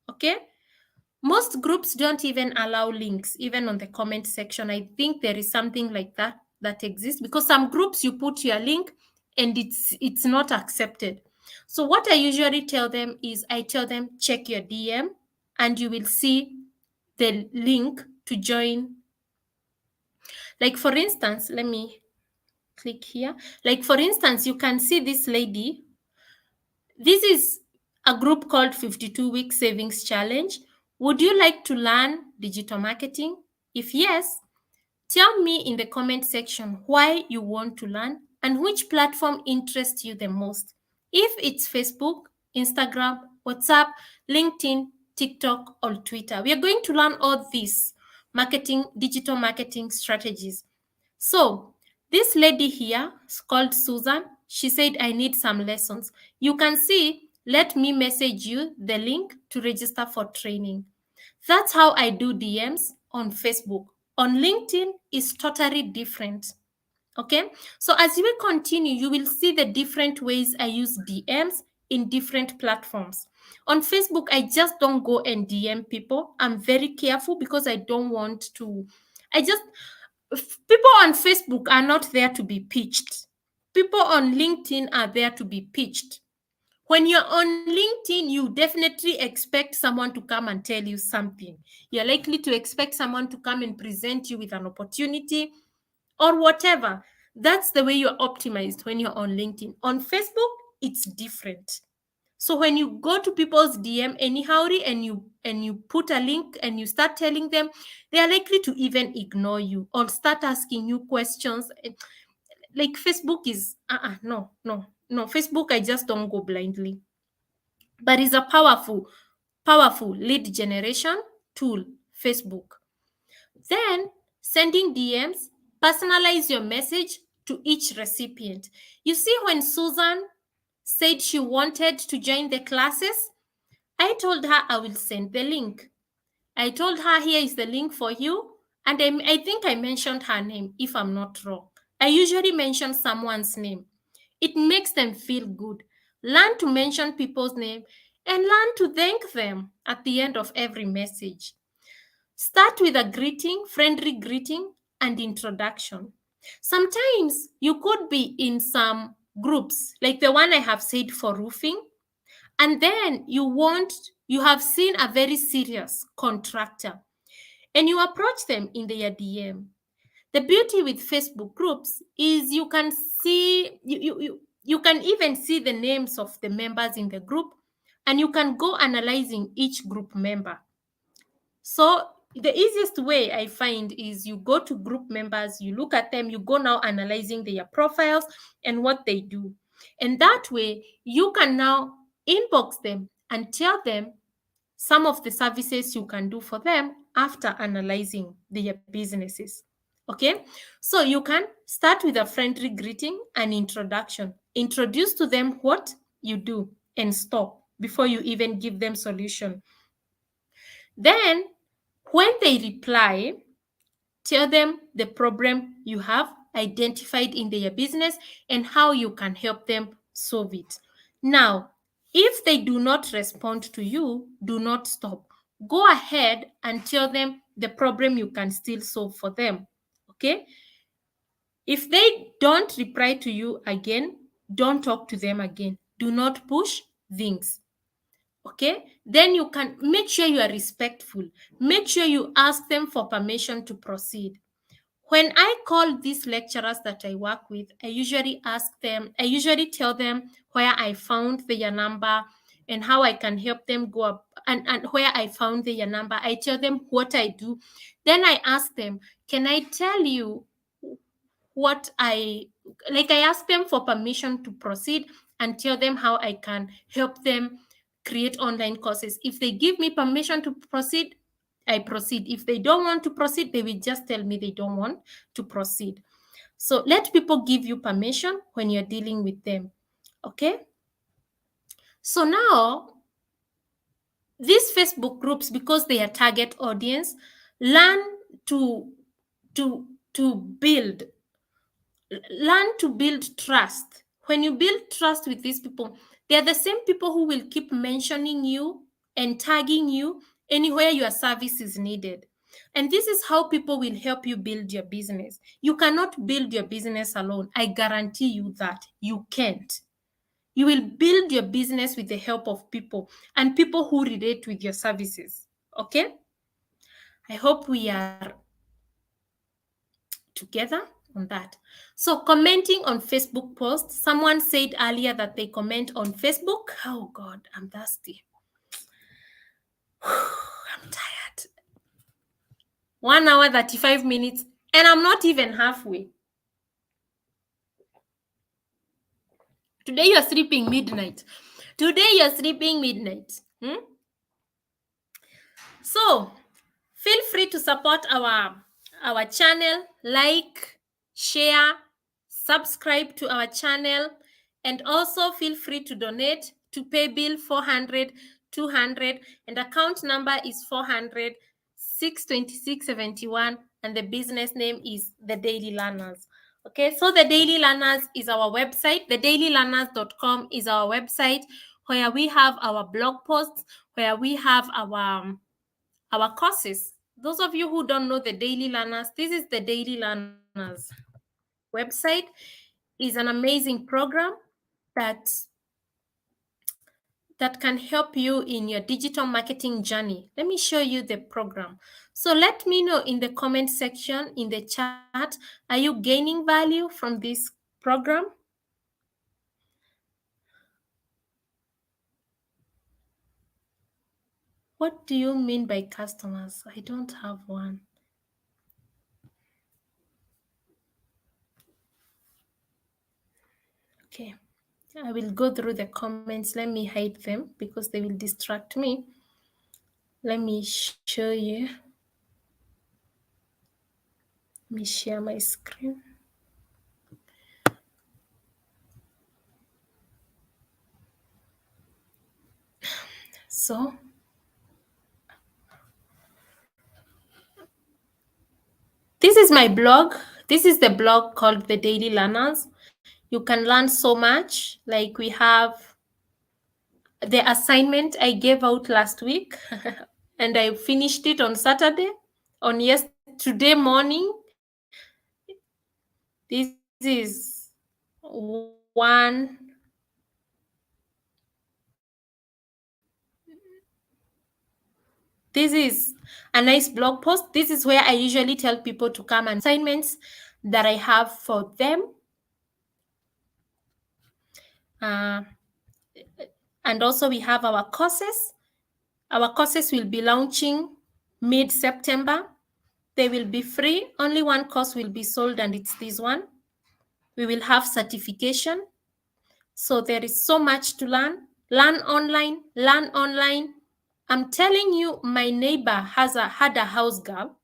Okay? Most groups don't even allow links, even on the comment section. I think there is something like that exists, because some groups you put your link and it's not accepted. So what I usually tell them is, I tell them, check your DM and you will see the link to join. Like for instance, let me click here. Like for instance, you can see this lady. This is a group called 52-Week Savings Challenge. Would you like to learn digital marketing? If yes, tell me in the comment section why you want to learn and which platform interests you the most. If it's Facebook, Instagram, WhatsApp, LinkedIn, TikTok, or Twitter, we are going to learn all these digital marketing strategies. So, this lady here is called Susan. She said, I need some lessons. You can see, let me message you the link to register for training. That's how I do DMs on Facebook. On LinkedIn is totally different. Okay, so as we continue, you will see the different ways I use DMs in different platforms. On Facebook, I just don't go and DM people. I'm very careful because I don't want to. I just People on Facebook are not there to be pitched. People on LinkedIn are there to be pitched. When you're on LinkedIn, you definitely expect someone to come and tell you something. You're likely to expect someone to come and present you with an opportunity or whatever. That's the way you're optimized when you're on LinkedIn. On Facebook, it's different. So when you go to people's DM anyhow and you put a link and you start telling them, they are likely to even ignore you or start asking you questions. Like Facebook is no. Facebook, I just don't go blindly. But it's a powerful lead generation tool, Facebook. Then sending DMs, personalize your message to each recipient. You see, when Susan said she wanted to join the classes, I told her I will send the link. I told her, here is the link for you. And I think I mentioned her name, if I'm not wrong. I usually mention someone's name. It makes them feel good. Learn to mention people's name and learn to thank them at the end of every message. Start with a greeting, friendly greeting, and introduction. Sometimes you could be in some groups, like the one I have said for roofing, and then you have seen a very serious contractor and you approach them in their DM. The beauty with Facebook groups is you can see you can even see the names of the members in the group, and you can go analyzing each group member. So the easiest way I find is you go to group members, you look at them, you go now analyzing their profiles and what they do. And that way you can now inbox them and tell them some of the services you can do for them after analyzing their businesses. Okay, so you can start with a friendly greeting and introduction. Introduce to them what you do and stop before you even give them solution. Then when they reply, tell them the problem you have identified in their business and how you can help them solve it. Now, if they do not respond to you, do not stop. Go ahead and tell them the problem you can still solve for them. Okay? If they don't reply to you again, don't talk to them again. Do not push things. Okay, then you can make sure you are respectful. Make sure you ask them for permission to proceed. When I call these lecturers that I work with, I usually tell them where I found their number and how I can help them go up, and where I found their number. I tell them what I do. Then I ask them, can I tell you what I ask them for permission to proceed and tell them how I can help them create online courses. If they give me permission to proceed, I proceed. If they don't want to proceed, they will just tell me they don't want to proceed. So let people give you permission when you're dealing with them. Okay? So now, these Facebook groups, because they are target audience, learn to to build learn to build trust When you build trust with these people, they are the same people who will keep mentioning you and tagging you anywhere your service is needed. And this is how people will help you build your business. You cannot build your business alone. I guarantee you that. You can't. You will build your business with the help of people and people who relate with your services. Okay? I hope we are together on that. So, commenting on Facebook posts, someone said earlier that they comment on Facebook. Oh God, I'm thirsty. I'm tired. 1 hour, 35 minutes, and I'm not even halfway. Today you're sleeping midnight. So, feel free to support our channel, like, share, subscribe to our channel, and also feel free to donate to pay bill 400 200, and account number is 400 62671, and the business name is The Daily Learners. Okay, so The Daily Learners is our website. thedailylearners.com is our website where we have our blog posts, where we have our courses. Those of you who don't know The Daily Learners, this is The Daily Learners website. Is an amazing program that can help you in your digital marketing journey. Let me show you the program. So let me know in the comment section, in the chat, are you gaining value from this program? What do you mean by customers? I don't have one. Okay, I will go through the comments. Let me hide them because they will distract me. Let me show you. Let me share my screen. So, this is my blog. This is the blog called The Daily Learners. You can learn so much. Like we have the assignment I gave out last week and I finished it on Saturday. On yesterday morning, this is one. This is a nice blog post. This is where I usually tell people to come and assignments that I have for them. And also we have our courses. Our courses will be launching mid-September. They will be free. Only one course will be sold, and it's this one. We will have certification. So there is so much to learn. Learn online, learn online. I'm telling you, my neighbor had a house girl.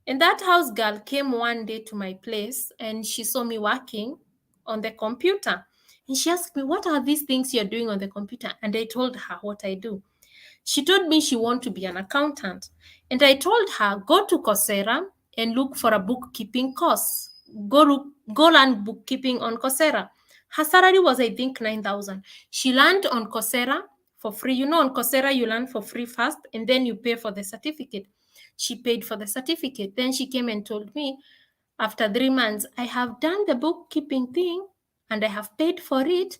And that house girl came one day to my place and she saw me working on the computer. And she asked me, what are these things you're doing on the computer? And I told her what I do. She told me she wants to be an accountant. And I told her, go to Coursera and look for a bookkeeping course. Go learn bookkeeping on Coursera. Her salary was, I think, 9,000. She learned on Coursera for free. You know, on Coursera, you learn for free first, and then you pay for the certificate. She paid for the certificate. Then she came and told me, after 3 months, I have done the bookkeeping thing and I have paid for it.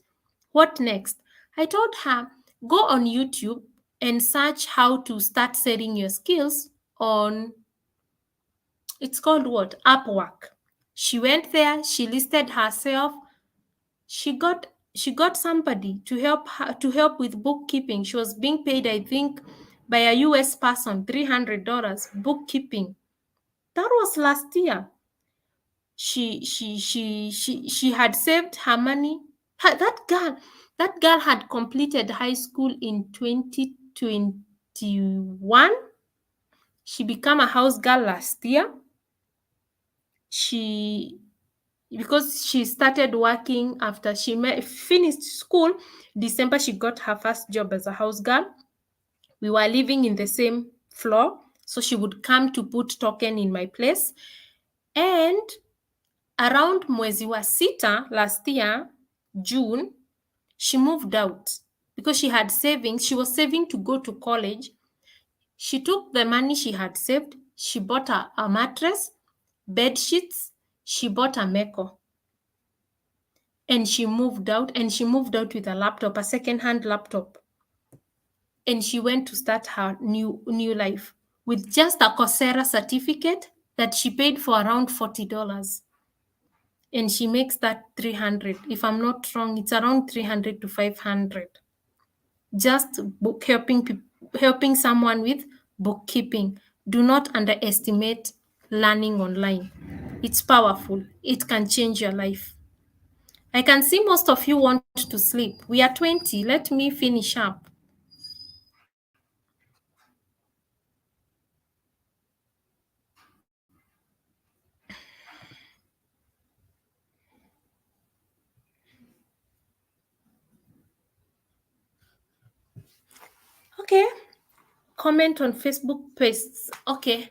What next? I told her, go on YouTube and search how to start selling your skills on, it's called what? Upwork. She went there, she listed herself. She got somebody to help with bookkeeping. She was being paid, I think, by a US person, $300 bookkeeping. That was last year. She had saved her money. That girl had completed high school in 2021. She became a house girl last year. Because she started working after she finished school, December, she got her first job as a house girl. We were living in the same floor, so she would come to put token in my place. And around mwezi wa sita last year, June, she moved out because she had savings. She was saving to go to college. She took the money she had saved. She bought a mattress, bed sheets. She bought a meko, and she moved out. And she moved out with a laptop, a second-hand laptop. And she went to start her new life with just a Coursera certificate that she paid for around $40. And she makes that 300. If I'm not wrong, it's around 300 to 500. Just book helping someone with bookkeeping. Do not underestimate learning online. It's powerful. It can change your life. I can see most of you want to sleep. We are 20. Let me finish up. Okay. Comment on Facebook posts. Okay.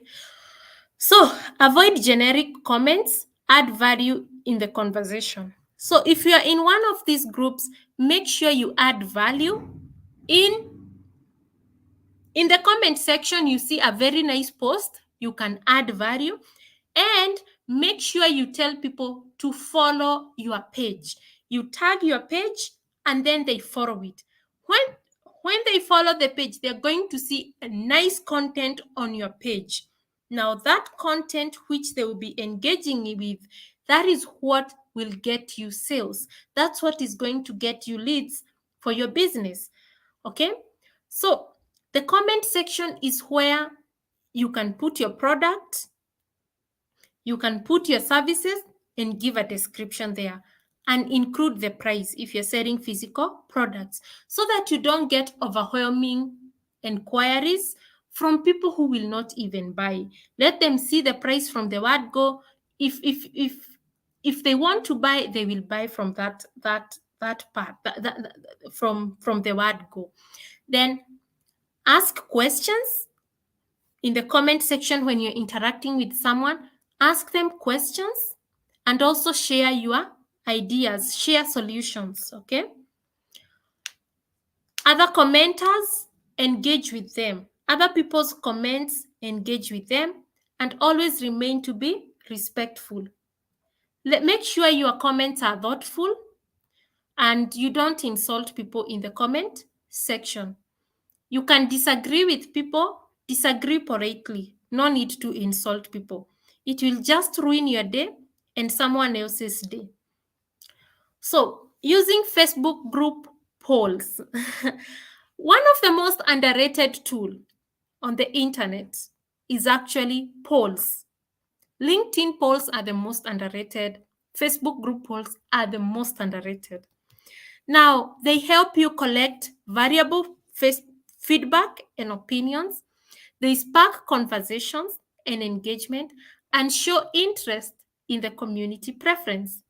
So avoid generic comments, add value in the conversation. So if you are in one of these groups, make sure you add value. In the comment section, you see a very nice post. You can add value, and make sure you tell people to follow your page. You tag your page and then they follow it. When they follow the page, they're going to see a nice content on your page. Now, that content which they will be engaging with, that is what will get you sales. That's what is going to get you leads for your business. Okay? So, the comment section is where you can put your product, you can put your services, and give a description there, and include the price if you're selling physical products, so that you don't get overwhelming inquiries from people who will not even buy. Let them see the price from the word go. If they want to buy, they will buy from that part, from the word go. Then ask questions in the comment section when you're interacting with someone. Ask them questions, and also share your ideas, share solutions. Okay. Other commenters, engage with them. Other people's comments, engage with them, and always remain to be respectful. Make sure your comments are thoughtful and you don't insult people in the comment section. You can disagree with people, disagree politely. No need to insult people. It will just ruin your day and someone else's day. So, using Facebook group polls. One of the most underrated tool on the internet is actually polls. LinkedIn polls are the most underrated. Facebook group polls are the most underrated. Now, they help you collect variable feedback and opinions. They spark conversations and engagement and show interest in the community preference.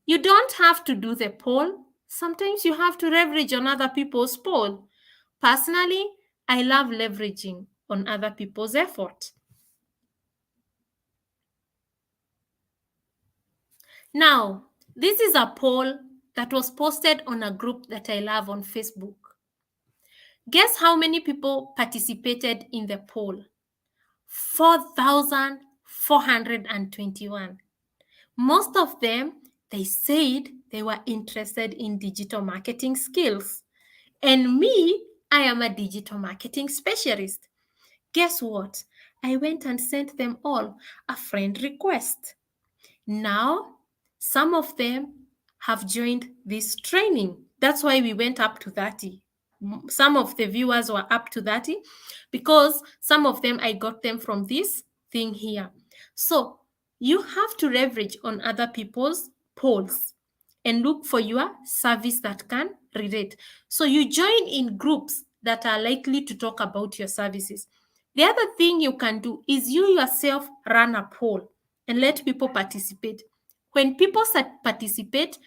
You don't have to do the poll. Sometimes you have to leverage on other people's poll. Personally, I love leveraging on other people's effort. Now, this is a poll that was posted on a group that I love on Facebook. Guess how many people participated in the poll? 4,421. Most of them, they said they were interested in digital marketing skills. And me, I am a digital marketing specialist. Guess what? I went and sent them all a friend request. Now, some of them have joined this training. That's why we went up to 30. Some of the viewers were up to 30 because some of them, I got them from this thing here. So you have to leverage on other people's polls and look for your service that can relate. So you join in groups that are likely to talk about your services. The other thing you can do is you yourself run a poll and let people participate. When people participate,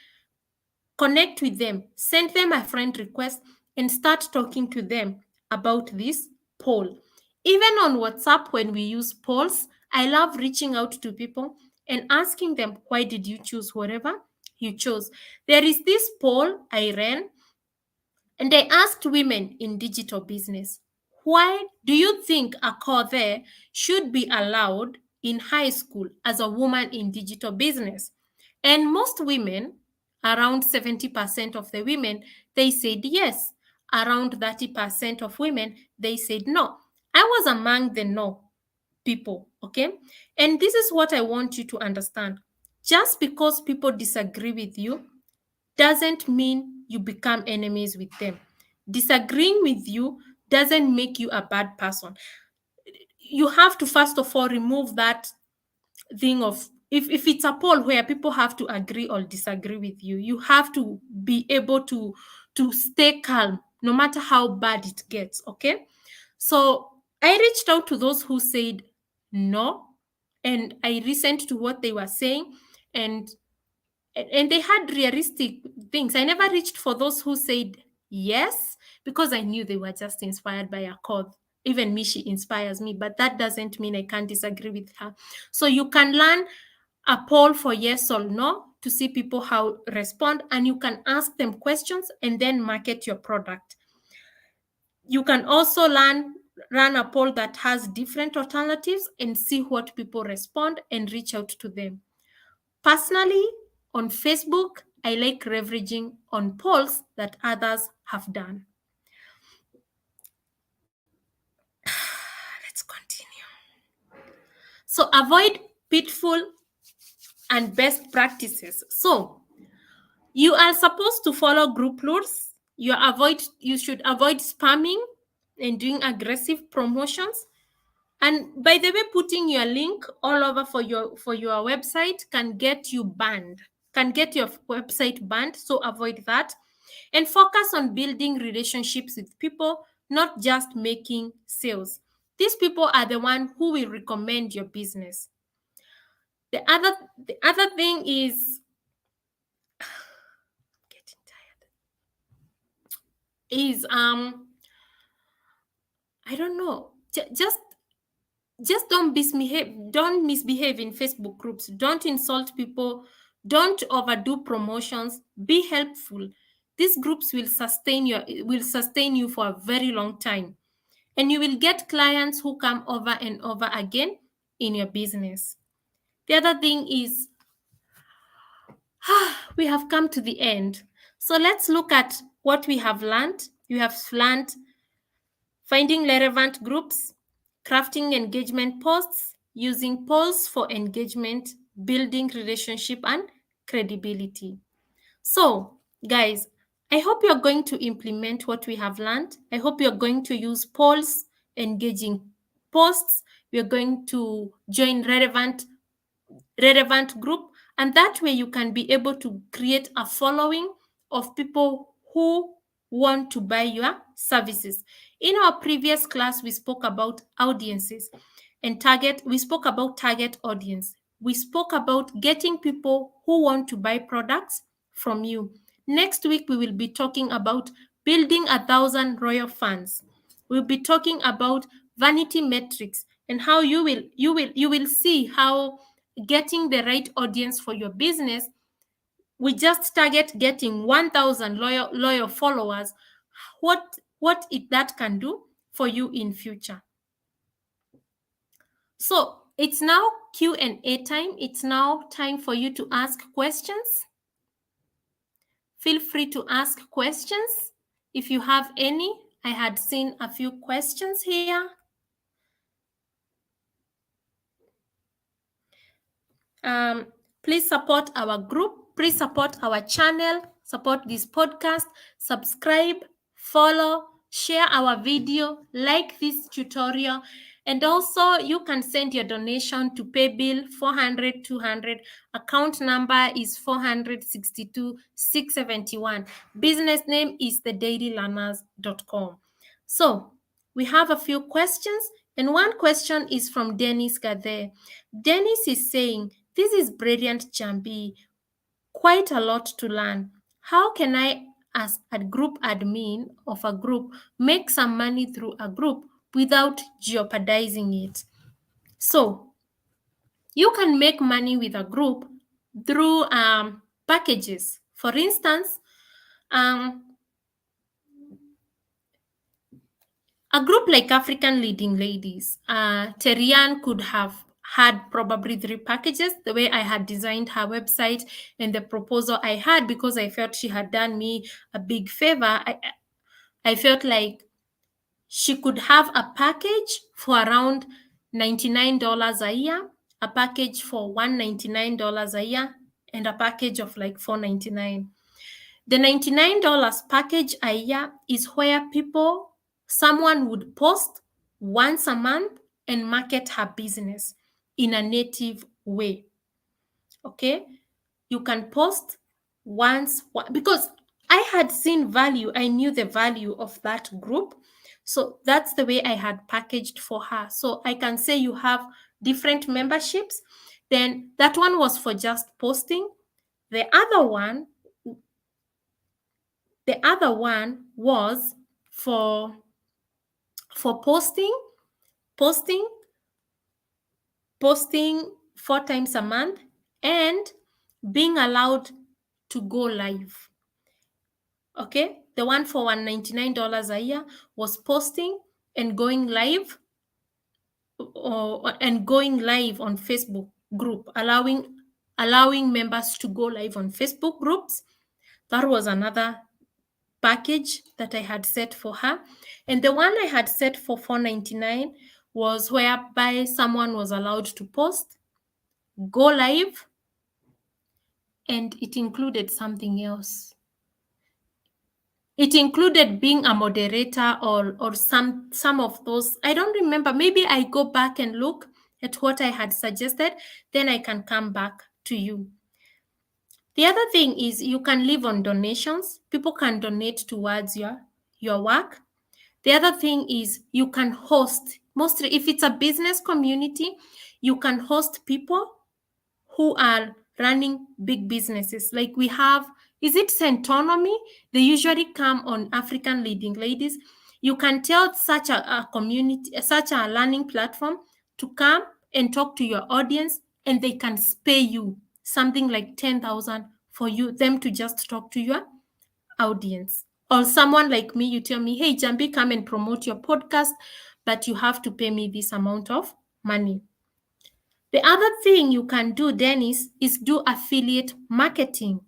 connect with them, send them a friend request, and start talking to them about this poll. Even on WhatsApp, when we use polls, I love reaching out to people and asking them, why did you choose whatever you chose. There is this poll I ran, and I asked women in digital business, why do you think a course should be allowed in high school as a woman in digital business? And most women, around 70% of the women, they said yes. Around 30% of women, they said no. I was among the no people, okay? And this is what I want you to understand. Just because people disagree with you doesn't mean you become enemies with them. Disagreeing with you doesn't make you a bad person. You have to first of all remove that thing of, if it's a poll where people have to agree or disagree with you, you have to be able to stay calm no matter how bad it gets, okay? So I reached out to those who said no, and I listened to what they were saying, and they had realistic things. I never reached for those who said yes because I knew they were just inspired by a cause. Even me, she inspires me, but that doesn't mean I can't disagree with her. So you can learn a poll for yes or no to see people how respond, and you can ask them questions and then market your product. You can also run a poll that has different alternatives and see what people respond and reach out to them. Personally, on Facebook, I like leveraging on polls that others have done. Let's continue. So avoid pitfall and best practices. So you are supposed to follow group rules. You should avoid spamming and doing aggressive promotions. And by the way, putting your link all over for your website can get you banned, can get your website banned. So avoid that. And focus on building relationships with people, not just making sales. These people are the one who will recommend your business. The other thing is getting tired. Is I don't know. Just don't misbehave in Facebook groups. Don't insult people. Don't overdo promotions. Be helpful. These groups will sustain you for a very long time, and you will get clients who come over and over again in your business. The other thing is, we have come to the end. So let's look at what we have learned. You have learned finding relevant groups, crafting engagement posts, using polls for engagement, building relationship and credibility. So, guys, I hope you're going to implement what we have learned. I hope you're going to use polls, engaging posts. We're going to join relevant group, and that way you can be able to create a following of people who want to buy your services. In our previous class, we spoke about audiences and we spoke about target audience. We spoke about getting people who want to buy products from you. Next week we will be talking about building 1,000 royal fans. We'll be talking about vanity metrics and how you will see how getting the right audience for your business, we just target getting 1,000 loyal followers, what that can do for you in future. So it's now Q&A time. It's now time for you to ask questions. Feel free to ask questions if you have any. I had seen a few questions here. Please support our group. Please support our channel. Support this podcast. Subscribe, follow, share our video, like this tutorial. And also, you can send your donation to paybill 400-200. Account number is 462-671. Business name is thedailylearners.com. So, we have a few questions. And one question is from Dennis Gade. Dennis is saying, this is brilliant, Njambi. Quite a lot to learn. How can I, as a group admin of a group, make some money through a group without jeopardizing it? So, you can make money with a group through packages. For instance, a group like African Leading Ladies, Terian could have had probably 3 packages, the way I had designed her website and the proposal I had, because I felt she had done me a big favor. I felt like she could have a package for around $99 a year, a package for $199 a year, and a package of like $499. The $99 package a year is where someone would post once a month and market her business in a native way. Okay? You can post once, because I had seen value, I knew the value of that group. So that's the way I had packaged for her. So I can say you have different memberships. Then that one was for just posting. The other one was for posting posting 4 times a month and being allowed to go live. Okay, the one for $199 a year was posting and going live, on Facebook group, allowing members to go live on Facebook groups. That was another package that I had set for her. And the one I had set for $499 was whereby someone was allowed to post, go live, and it included something else. It included being a moderator or some of those. I don't remember. Maybe I go back and look at what I had suggested, then I can come back to you. The other thing is you can live on donations. People can donate towards your work. The other thing is you can host, mostly if it's a business community, you can host people who are running big businesses. Like we have, is it Centonomy? They usually come on African Leading Ladies. You can tell such a community, such a learning platform to come and talk to your audience, and they can pay you something like 10,000 for them to just talk to your audience. Or someone like me, you tell me, hey, Njambi, come and promote your podcast, but you have to pay me this amount of money. The other thing you can do, Dennis, is do affiliate marketing.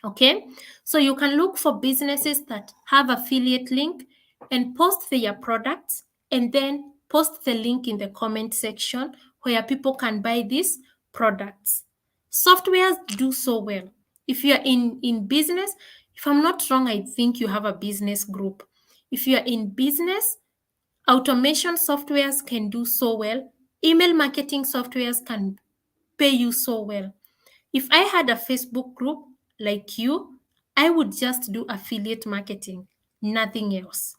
Okay, so you can look for businesses that have affiliate link and post their products, and then post the link in the comment section where people can buy these products. Softwares do so well. If you're in business, if I'm not wrong, I think you have a business group. If you're in business, automation softwares can do so well. Email marketing softwares can pay you so well. If I had a Facebook group like you, I would just do affiliate marketing, nothing else.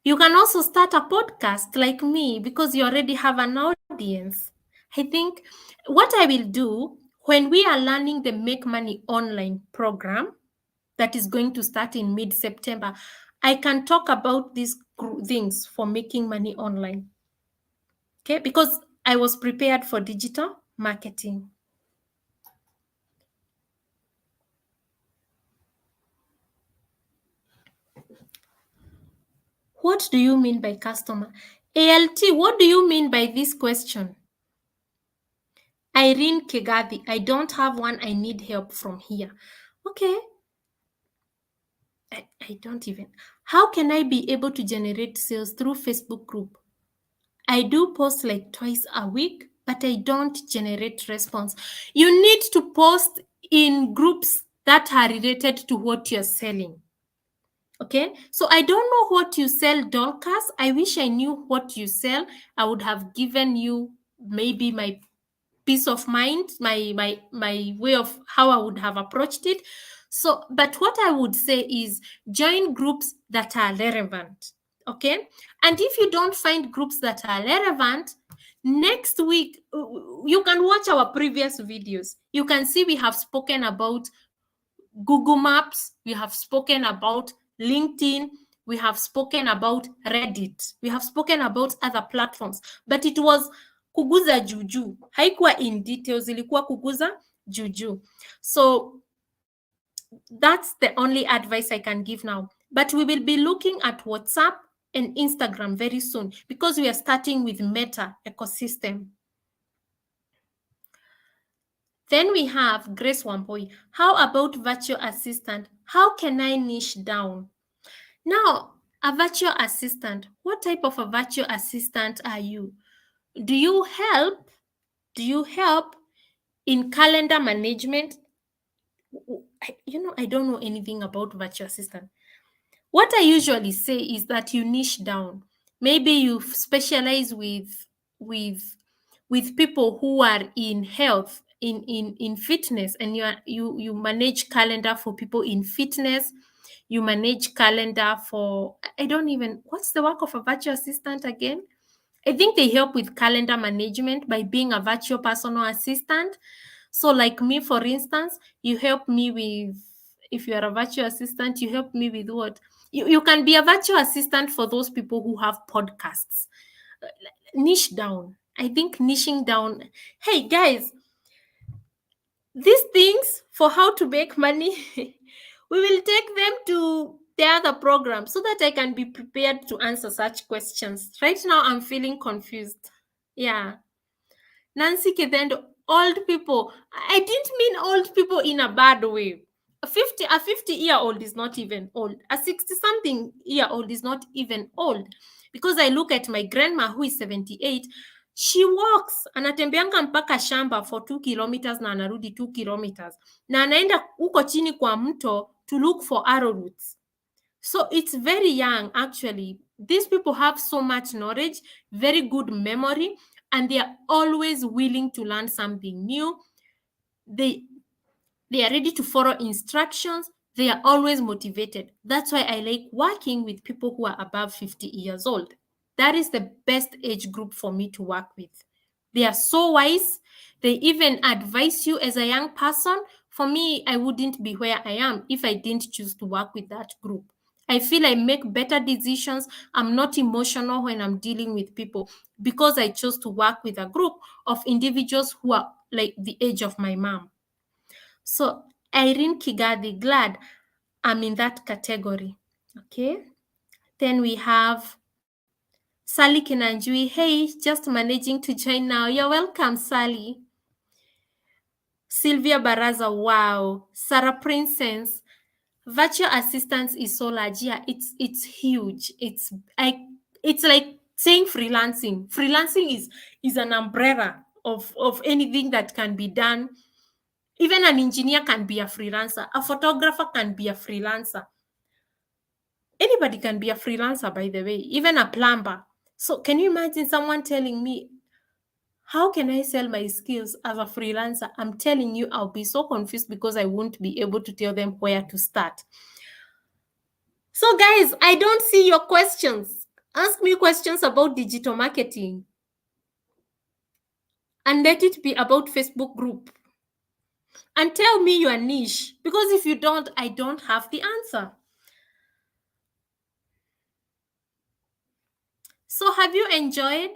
You can also start a podcast like me because you already have an audience. I think what I will do when we are learning the Make Money Online program that is going to start in mid-September, I can talk about these things for making money online. Okay, because I was prepared for digital marketing. What do you mean by customer? ALT, what do you mean by this question? Irene Kegathi, I don't have one. I need help from here. Okay. I don't even. How can I be able to generate sales through Facebook group? I do post like twice a week, but I don't generate response. You need to post in groups that are related to what you're selling. Okay, so I don't know what you sell, Dorcas. I wish I knew what you sell. I would have given you maybe my peace of mind, my way of how I would have approached it. So, but what I would say is join groups that are relevant. Okay, and if you don't find groups that are relevant, next week you can watch our previous videos. You can see we have spoken about Google Maps, we have spoken about LinkedIn, we have spoken about Reddit, we have spoken about other platforms, but it was kuguza juju. Haikuwa in details, ilikuwa kuguza juju. So that's the only advice I can give now. But we will be looking at WhatsApp and Instagram very soon because we are starting with Meta ecosystem. Then we have Grace Wamboi. How about virtual assistant? How can I niche down? Now, a virtual assistant, what type of a virtual assistant are you? Do you help? Do you help in calendar management? I don't know anything about virtual assistant. What I usually say is that you niche down. Maybe you specialize with with people who are in health, in fitness, and you manage calendar for people in fitness. You manage calendar for, I don't even, what's the work of a virtual assistant again? I think they help with calendar management by being a virtual personal assistant. So, like me, for instance, you help me with, if you are a virtual assistant, you help me with what? You can be a virtual assistant for those people who have podcasts. Niche down. I think niching down. Hey, guys, these things for how to make money, we will take them to the other program so that I can be prepared to answer such questions. Right now, I'm feeling confused. Yeah. Nancy Kedendo, old people. I didn't mean old people in a bad way. A 50-year-old is not even old. A 60-something-year-old is not even old. Because I look at my grandma who is 78, she walks, anatembeanga mpaka shamba for 2 kilometers na anarudi 2 kilometers. Na anaenda huko chini kwa mto to look for arrowroots. So it's very young, actually. These people have so much knowledge, very good memory, and they are always willing to learn something new. They are ready to follow instructions. They are always motivated. That's why I like working with people who are above 50 years old. That is the best age group for me to work with. They are so wise. They even advise you as a young person. For me, I wouldn't be where I am if I didn't choose to work with that group. I feel I make better decisions. I'm not emotional when I'm dealing with people because I chose to work with a group of individuals who are like the age of my mom. So, Irene Kigadi, glad I'm in that category. Okay. Then we have Sally Kinanjui. Hey, just managing to join now. You're welcome, Sally. Sylvia Baraza, wow. Sarah Princess, virtual assistance is so large. Yeah, it's huge. It's like saying freelancing. Freelancing is an umbrella of anything that can be done. Even an engineer can be a freelancer. A photographer can be a freelancer. Anybody can be a freelancer, by the way, even a plumber. So can you imagine someone telling me, how can I sell my skills as a freelancer? I'm telling you, I'll be so confused because I won't be able to tell them where to start. So guys, I don't see your questions. Ask me questions about digital marketing. And let it be about Facebook group. And tell me your niche. Because if you don't, I don't have the answer. So have you enjoyed?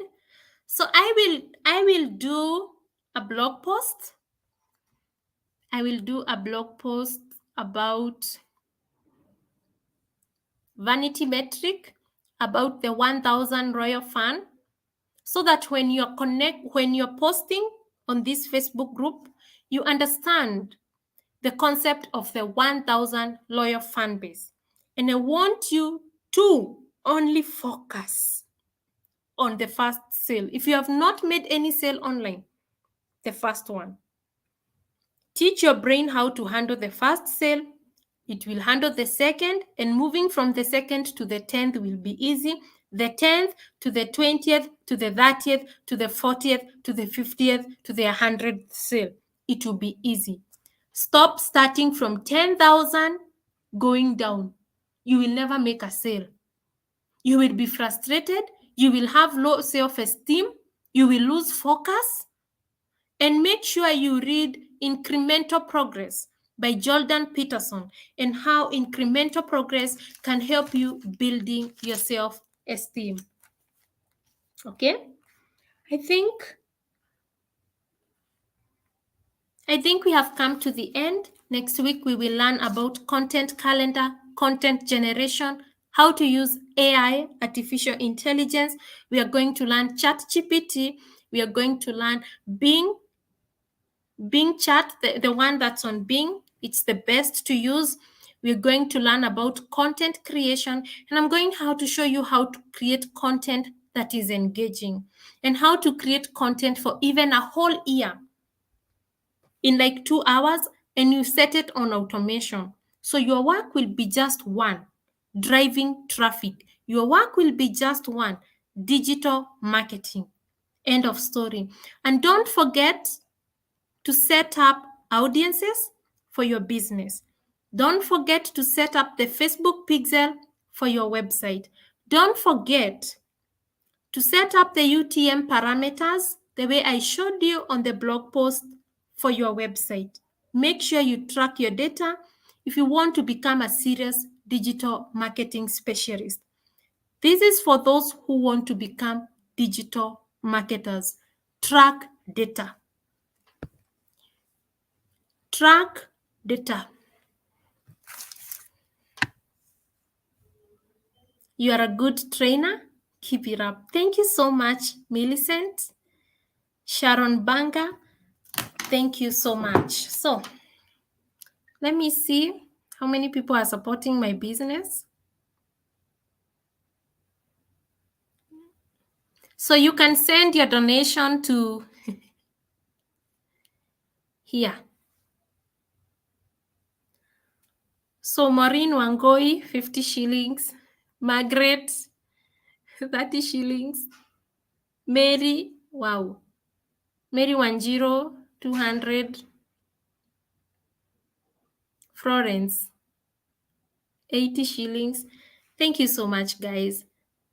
So I will do a blog post. I will do a blog post about vanity metric, about the 1000 royal fan, so that when you're posting on this Facebook group, you understand the concept of the 1000 loyal fan base. And I want you to only focus on the first sale. If you have not made any sale online, the first one. Teach your brain how to handle the first sale. It will handle the second, and moving from the second to the 10th will be easy. The 10th to the 20th to the 30th to the 40th to the 50th to the 100th sale. It will be easy. Stop starting from 10,000 going down. You will never make a sale. You will be frustrated. You will have low self-esteem. You will lose focus. And make sure you read Incremental Progress by Jordan Peterson and how incremental progress can help you building your self-esteem. Okay? I think I think we have come to the end. Next week, we will learn about content calendar, content generation, how to use AI, artificial intelligence. We are going to learn ChatGPT. We are going to learn Bing Chat, the one that's on Bing. It's the best to use. We're going to learn about content creation, and I'm going how to show you how to create content that is engaging and how to create content for even a whole year in like 2 hours, and you set it on automation. So your work will be just one, driving traffic. Your work will be just one, digital marketing. End of story. And don't forget to set up audiences for your business. Don't forget to set up the Facebook pixel for your website. Don't forget to set up the UTM parameters the way I showed you on the blog post for your website. Make sure you track your data if you want to become a serious digital marketing specialist. This is for those who want to become digital marketers. Track data. Track data. You are a good trainer. Keep it up. Thank you so much, Millicent. Sharon Banga, thank you so much. So, let me see how many people are supporting my business. So, you can send your donation to here. So, Maureen Wangoi, 50 shillings. Margaret, 30 shillings. Mary, wow. Mary Wanjiro, 200. Florence, 80 shillings. Thank you so much, guys.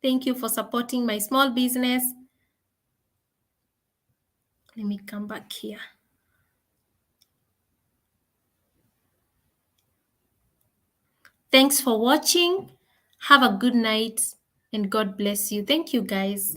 Thank you for supporting my small business. Let me come back here. Thanks for watching. Have a good night and God bless you. Thank you, guys.